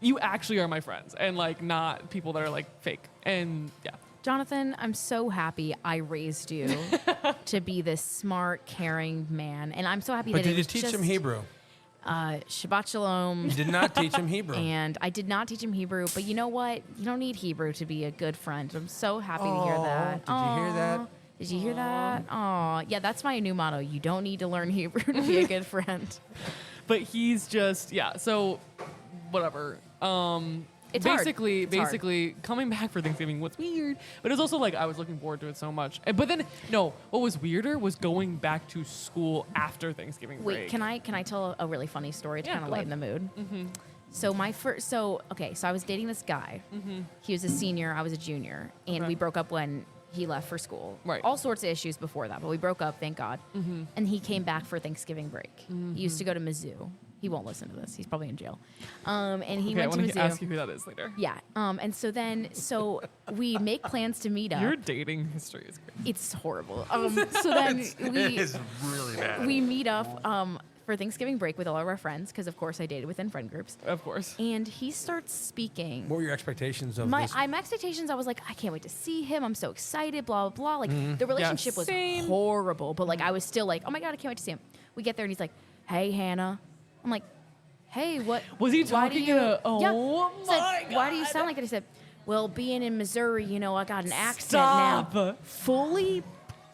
you actually are my friends, and like not people that are like fake. And yeah. Jonathan, I'm so happy I raised you to be this smart, caring man. And I'm so happy But that did it you was teach just, him Hebrew? Shabbat Shalom. You did not teach him Hebrew. And I did not teach him Hebrew, but you know what? You don't need Hebrew to be a good friend. I'm so happy to hear that. Did you hear that? Aw. Did you hear that? Oh, yeah, that's my new motto. You don't need to learn Hebrew to be a good friend. But he's just so whatever. It's hard. basically, It's hard. basically coming back for Thanksgiving was weird, but it's also like I was looking forward to it so much. But then, no, what was weirder was going back to school after Thanksgiving break. Wait, can I tell a really funny story to Yeah, kind of go lighten the ahead. mood? So so I was dating this guy. He was a senior, I was a junior, and Okay. we broke up when he left for school. Right. All sorts of issues before that, but we broke up, thank God. And he came back for Thanksgiving break. He used to go to Mizzou. He won't listen to this. He's probably in jail. And he Okay, I went to want to Mizzou. ask you who that is later. Yeah. And so we make plans to meet up. Your dating history is great. It's horrible. So then It is really bad. we meet up for Thanksgiving break with all of our friends because, of course, I dated within friend groups. Of course. And he starts speaking. What were your expectations of My this? expectations, I was like, I can't wait to see him. I'm so excited, blah, blah, blah. Like, the relationship was same. horrible, but, like, I was still like, oh, my God, I can't wait to see him. We get there, and he's like, hey, Hannah. I'm like, hey, what? Was he why do talking you, in a- oh yeah. Said, my why do you God. sound like it? He said, well, being in Missouri, you know, I got an accent now. Stop. Fully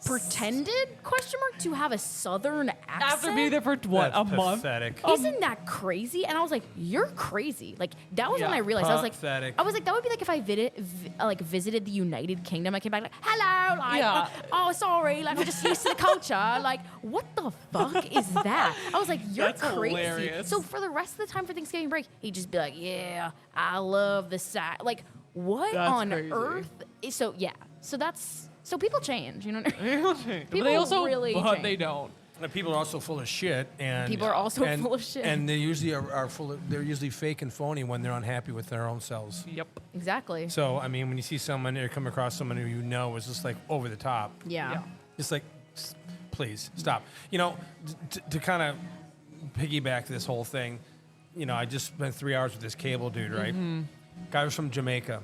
pretended, question mark, to have a Southern accent? After being there for what, That's a month? pathetic. Isn't that crazy? And I was like, "You're crazy!" Like that was when Yeah. I realized Pathetic. I was like, that would be like if I visited the United Kingdom. I came back like, "Hello, like, Yeah. oh, sorry, like I'm just used to the culture." Like, what the fuck is that? I was like, "You're That's crazy." hilarious. So for the rest of the time for Thanksgiving break, he'd just be like, "Yeah, I love the side." Like, what That's on crazy. earth? So yeah, so people change, you know. What I mean? But they People also, really but change. they don't. And people are also full of shit, and People are also and- full of shit. and they usually are full of. They're usually fake and phony when they're unhappy with their own selves. Yep. Exactly. So I mean, when you see someone or come across someone who you know is just like over the top, Yeah. just like, please stop. You know, to kind of piggyback this whole thing, you know, I just spent 3 hours with this cable dude, right? Guy was from Jamaica.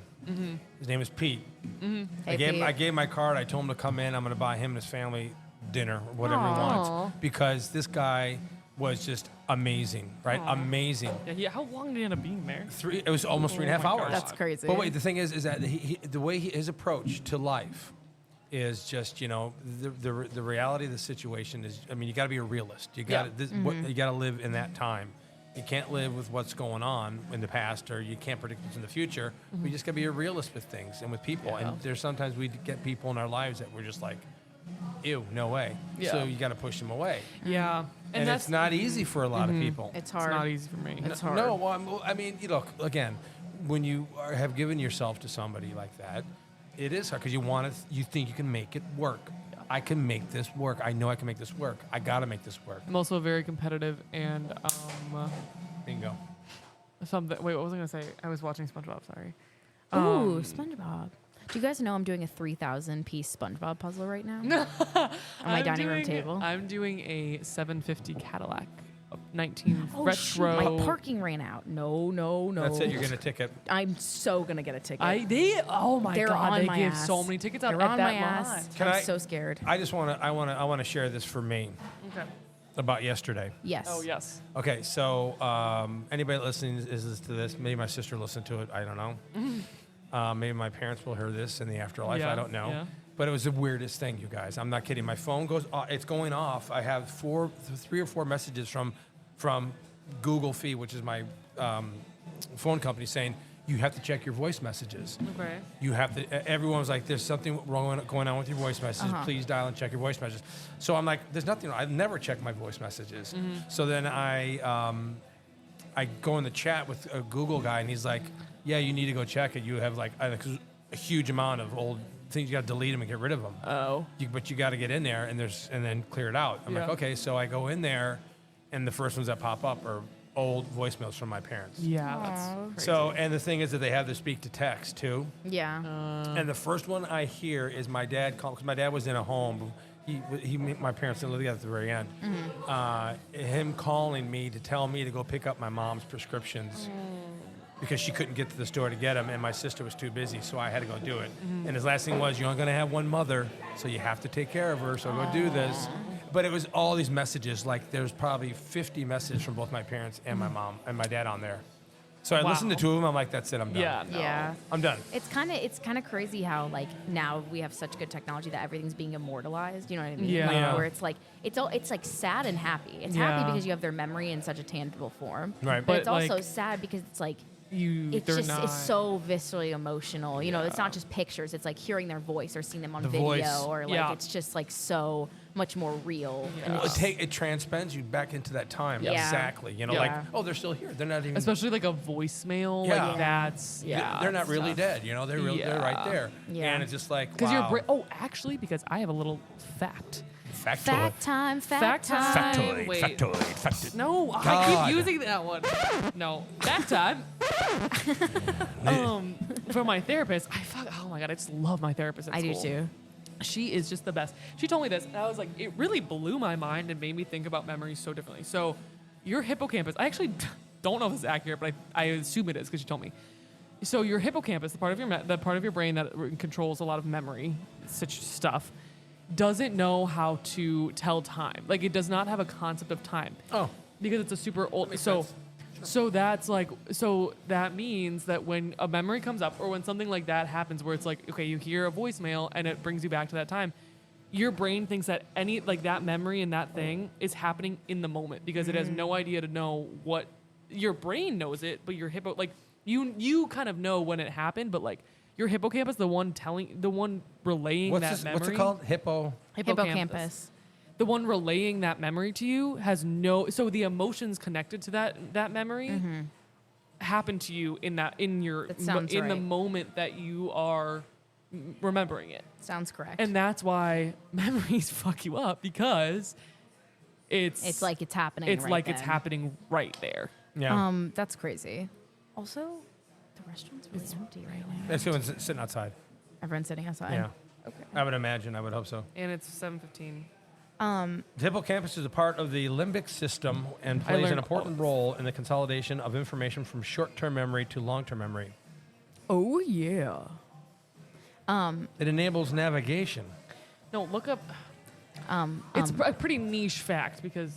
His name is Pete. Hey, I Pete. gave my card. I told him to come in. I'm going to buy him and his family dinner, or whatever he Aw. wants, because this guy was just amazing, right? Amazing. Yeah, how long did he end up being there? It was almost 3.5 my hours. God. That's crazy. But wait, the thing is that the way his approach to life is just, you know, the reality of the situation is. I mean, you got to be a realist. You got to you got to live in that time. You can't live with what's going on in the past, or you can't predict what's in the future. We just got to be a realist with things and with people. Yeah. And there's sometimes we get people in our lives that we're just like, ew, no way. Yeah. So you got to push them away. Yeah. And that's it's not easy for a lot of people. It's It's hard. not easy for me. It's hard. No, well, I mean, you look, again, when you have given yourself to somebody like that, it is hard because you think you can make it work. I can make this work. I know I can make this work. I got to make this work. I'm also very competitive and Bingo. something. Wait, what was I gonna say? I was watching SpongeBob. Sorry. Ooh, SpongeBob. Do you guys know I'm doing a 3,000 piece SpongeBob puzzle right now on my dining room table? I'm doing a 750 Cadillac, a 19 Oh, shoot, retro. my parking ran out. No. That's it. You're going to ticket. I'm so gonna get a ticket. Oh my They're god, on they my give ass. so many tickets out They're at on that my lot. ass. Can I'm I- so scared. I want to share this for me Okay. about yesterday. Yes. Oh yes. Okay, so anybody listening is to this, maybe my sister listened to it. I don't know. Maybe my parents will hear this in the afterlife. Yeah, I don't know. yeah. But it was the weirdest thing, you guys. I'm not kidding. My phone goes. It's going off. I have 3 or 4 messages from Google Fee, which is my phone company, saying you have to check your voice messages. Okay. You have to. Everyone was like, "There's something wrong going on with your voice messages. Please dial and check your voice messages." So I'm like, "There's nothing. I've never checked my voice messages." So then I go in the chat with a Google guy, and he's like, "Yeah, you need to go check it. You have like a huge amount of old things. You got to delete them and get rid of them. Oh. But you got to get in there and then clear it out." I'm like, Yeah. "Okay." So I go in there, and the first ones that pop up are old voicemails from my parents. Yeah. That's crazy. So, and the thing is that they have the speak to text too. Yeah. And the first one I hear is my dad calling, because my dad was in a home. My parents didn't live together at the very end. Him calling me to tell me to go pick up my mom's prescriptions because she couldn't get to the store to get them, and my sister was too busy, so I had to go do it. And his last thing was, "You're only going to have one mother, so you have to take care of her, so go do this." But it was all these messages. Like, there's probably 50 messages from both my parents and my mom and my dad on there. So I listened to 2 of them. I'm like, that's it. I'm done. Yeah. No. Yeah. I'm done. It's kind of crazy how like now we have such good technology that everything's being immortalized. You know what I mean? Yeah. Like, Yeah. where it's like it's like sad and happy. It's Yeah. happy because you have their memory in such a tangible form. Right. But it's But, also like- sad because it's like it's not. so viscerally emotional. You know, it's not just pictures. It's like hearing their voice or seeing them on The video, voice. or like Yeah. it's just like so much more real. And Well, it's, it transcends you back into that time. Yeah. Exactly. You know, Yeah. like, oh, they're still here. They're not even. Especially like a voicemail. Yeah. Like that's They're not really tough. dead. You know, they're really they're right Yeah. there. Yeah. And it's just like Because wow. actually, because I have a little fact. Factoid. fact time. Factoid. Wait. Factoid. No, I God. keep using that one. No, that time. For my therapist, oh my god, I just love my therapist at I do school. too. She is just the best. She told me this, and I was like, it really blew my mind and made me think about memories so differently. So, your hippocampus, I actually don't know if this is accurate, but I assume it is because she told me. So, your hippocampus, the part of your brain that controls a lot of memory, such stuff, doesn't know how to tell time. Like, it does not have a concept of time. Oh. Because it's a super old. makes So, sense. so that means that when a memory comes up, or when something like that happens, where it's like, okay, you hear a voicemail and it brings you back to that time, your brain thinks that that memory and that thing is happening in the moment because it has no idea to know what your brain knows it, but your you kind of know when it happened, but like your hippocampus, the one relaying that memory. What's it called? Hippocampus. The one relaying that memory to you has so the emotions connected to that memory happen to you in the That sounds right. moment that you are remembering it. Sounds correct. And that's why memories fuck you up, because it's like it's happening. it's right like it's then. happening right there. Yeah. That's crazy. Also, the restaurant's really empty right now. That's good. Sitting outside. Everyone's sitting outside. Yeah. Okay. I would imagine. I would hope so. And it's 7:15. The hippocampus is a part of the limbic system and plays an learned important role in the consolidation of information from short-term memory to long-term memory. Oh yeah. It enables navigation. No, look up. It's a pretty niche fact because.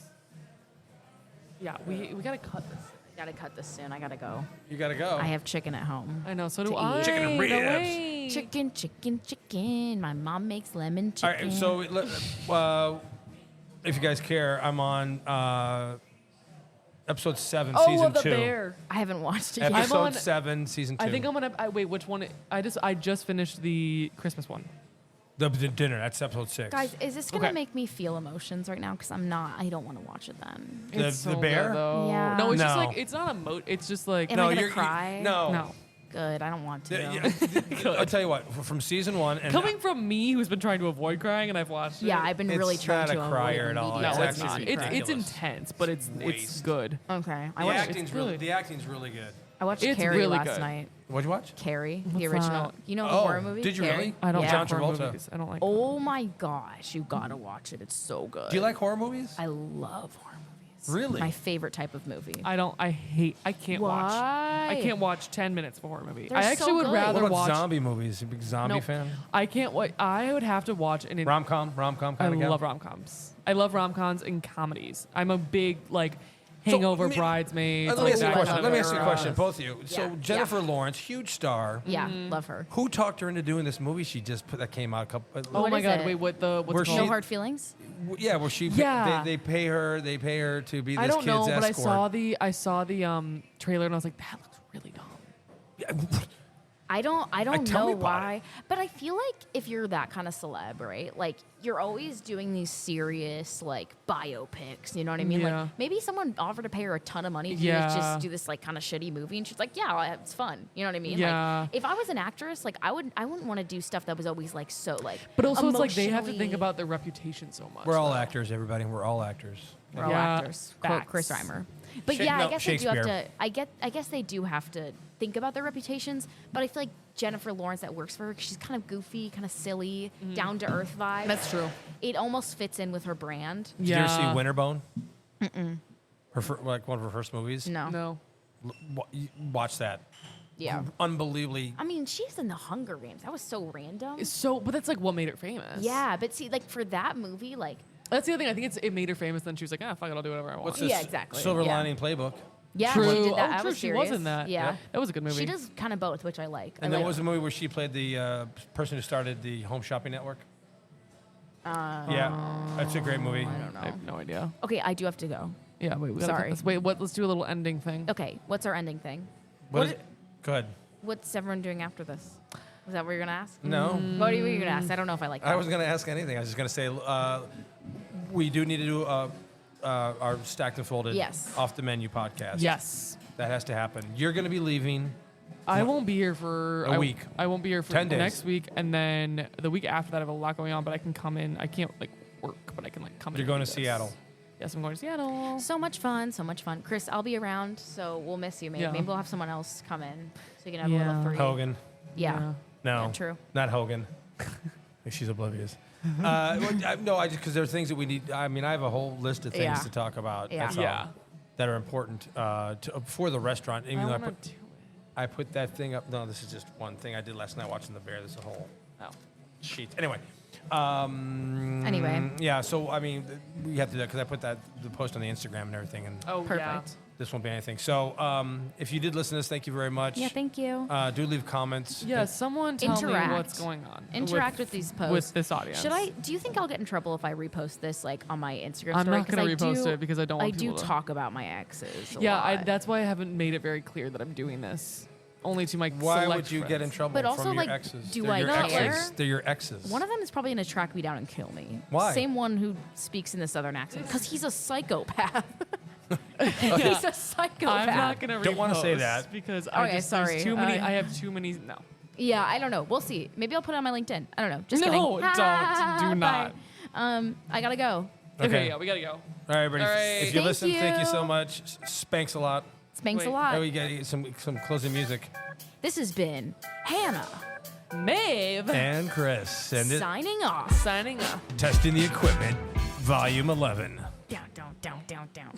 Yeah, we gotta cut this. Gotta cut this soon. I gotta go. You got to go. I have chicken at home. I know. So do To I. eat. Chicken and No ribs. way. Chicken. My mom makes lemon All chicken. right, so if you guys care, I'm on episode 7, Oh, season of the 2. bear. I haven't watched it yet. Episode on- 7, season 2. I think I'm gonna. Wait, which one? I just finished the Christmas one. the dinner. That's episode 6. Guys, is this gonna Okay. make me feel emotions right now? Because I don't want to watch it then. The- It's the so bear? good, though. Yeah. No, it's just No. like it's not It's just like Am I gonna cry? no. no. Good. I don't want to. I'll tell you what. From season 1, and Coming from me, who's been trying to avoid crying, and I've watched it. Yeah, I've been It's really trying not to a avoid crier at all. media. No, It's it's actually not. It's ridiculous. intense, but it's Waste. good. Okay. the acting's good. really, the acting's really good. I watched It's Carrie really last good. night. What'd you watch? Carrie, What's the original. that? You know the Oh, horror movie? did you Carrie? really? I don't Yeah. like John horror Travolta. movies. I don't like. Oh my gosh, you gotta watch it. It's so good. Do you like horror movies? I love horror movies. Really? My favorite type of movie. I don't. I can't watch. I Why? can't watch 10 minutes of a horror movie. They're I actually so would good. rather What about watch. zombie movies? You a big zombie Nope. fan? I can't. I would have to watch an. Rom-com I kind of guy? love rom-coms. I love rom-coms and comedies. I'm a big Hangover, let me- Bridesmaids. Let me like ask you a that question. kind Let of me ask you a era. question, both of you. So Yeah. Jennifer Lawrence, huge star. Yeah, Mm-hmm. love her. Who talked her into doing this movie she just put that came out a couple? Oh What my is God! it? Wait, what's Where it she- No called? hard feelings. Yeah, where she Yeah. they pay her to be this I don't kid's know, but escort. I saw the trailer and I was like, that looks really dumb. I don't tell me know about why, but I feel like if you're that kind of celeb, right? Like you're always doing these serious biopics. You know what I mean? Yeah. Like maybe someone offered to pay her a ton of money to Yeah. just do this kind of shitty movie, and she's like, "Yeah, it's fun." You know what I mean? Yeah. Like if I was an actress, I wouldn't want to do stuff that was always so But also, it's like they have to think emotionally- about their reputation so much. We're all though. actors, everybody. We're all actors. We're all Yeah, actors. Quote Chris facts. Reimer. But Sha- yeah, no, I guess they do have Shakespeare. to. I guess they do have to think about their reputations. But I feel like Jennifer Lawrence, that works for her. 'Cause she's kind of goofy, kind of silly, down to earth vibe. Mm-hmm. That's true. It almost fits in with her brand. Did you ever see Yeah. Winterbone? Her one of her first movies. No. No. Watch that. Yeah. Unbelievably. I mean, she's in the Hunger Games. That was so random. But that's like what made it famous. Yeah, but see, for that movie, That's the other thing. I think it made her famous. Then she was like, fuck it, I'll do whatever I want. What's Yeah, this? exactly. Silver Yeah. Lining Playbook. yeah, True. she did that. Oh, I true. was She serious. was in that. Yeah. That was a good movie. She does kind of both, which I like. And I there like was a movie where she played the person who started the Home Shopping Network. Yeah, that's a great movie. I don't know. I have no idea. Okay, I do have to go. Yeah, wait. We gotta cut Sorry. this. Wait, let's do a little ending thing. Okay, what's our ending thing? What is it? Go ahead. What's everyone doing after this? Is that what you're gonna ask? No. What are you gonna ask? I don't know if I like that. I wasn't going to ask anything. I was just going to say we do need to do our Stacked and Folded Yes. Off the Menu podcast. Yes. That has to happen. You're going to be leaving. I won't be here for A week. I won't be here for 10 days. next week, and then the week after that I have a lot going on. But I can come in. I can't work, but I can come in. You're and going do to this. Seattle. Yes, I'm going to Seattle. So much fun, so much fun. Chris, I'll be around, so we'll miss you. Maybe, Yeah. maybe we'll have someone else come in, so you can have a Yeah. little free. Hogan. Yeah. No. Yeah, true. Not Hogan. She's oblivious. No, because there are things that we need. I mean, I have a whole list of things Yeah. to talk about. Yeah. That's all, Yeah. that are important for the restaurant. Even though wanna do it. I put that thing up. No, this is just one thing I did last night watching the Bear. There's a whole sheet. Anyway. Anyway. Yeah. So I mean, we have to do that because I put the post on the Instagram and everything, and Oh, Perfect. this won't be anything. So if you did listen to this, thank you very much. Yeah, thank you. Do leave comments. Yeah, someone tell Interact. me what's going on. Interact with these posts. with this audience. Do you think I'll get in trouble if I repost this on my Instagram I'm story? not gonna 'Cause repost it because I don't want I do people to- talk about my exes. a Yeah, lot. that's why I haven't made it very clear that I'm doing this. Only to my Why select would you friends. get in trouble But also, from your like, exes? do They're I your care? exes. They're your exes. One of them is probably going to track me down and kill me. Why? Same one who speaks in the southern accent. Because he's a psychopath. Yeah. He's a psychopath. I'm not gonna. Don't wanna say repost that. because Okay, I just, there's sorry. too many. I have too many. No. Yeah, I don't know. We'll see. Maybe I'll put it on my LinkedIn. I don't know. Just No, kidding. don't. Do Bye. not. I gotta go. Okay, yeah, we gotta go. All right, everybody. All right. If you Thank listen, thank you so you. much. Spanks a lot. Thanks a Wait. lot. Oh, we got some closing music. This has been Hannah Maeve And Chris. Send it. signing off. signing off. Testing the equipment. Volume 11. Down.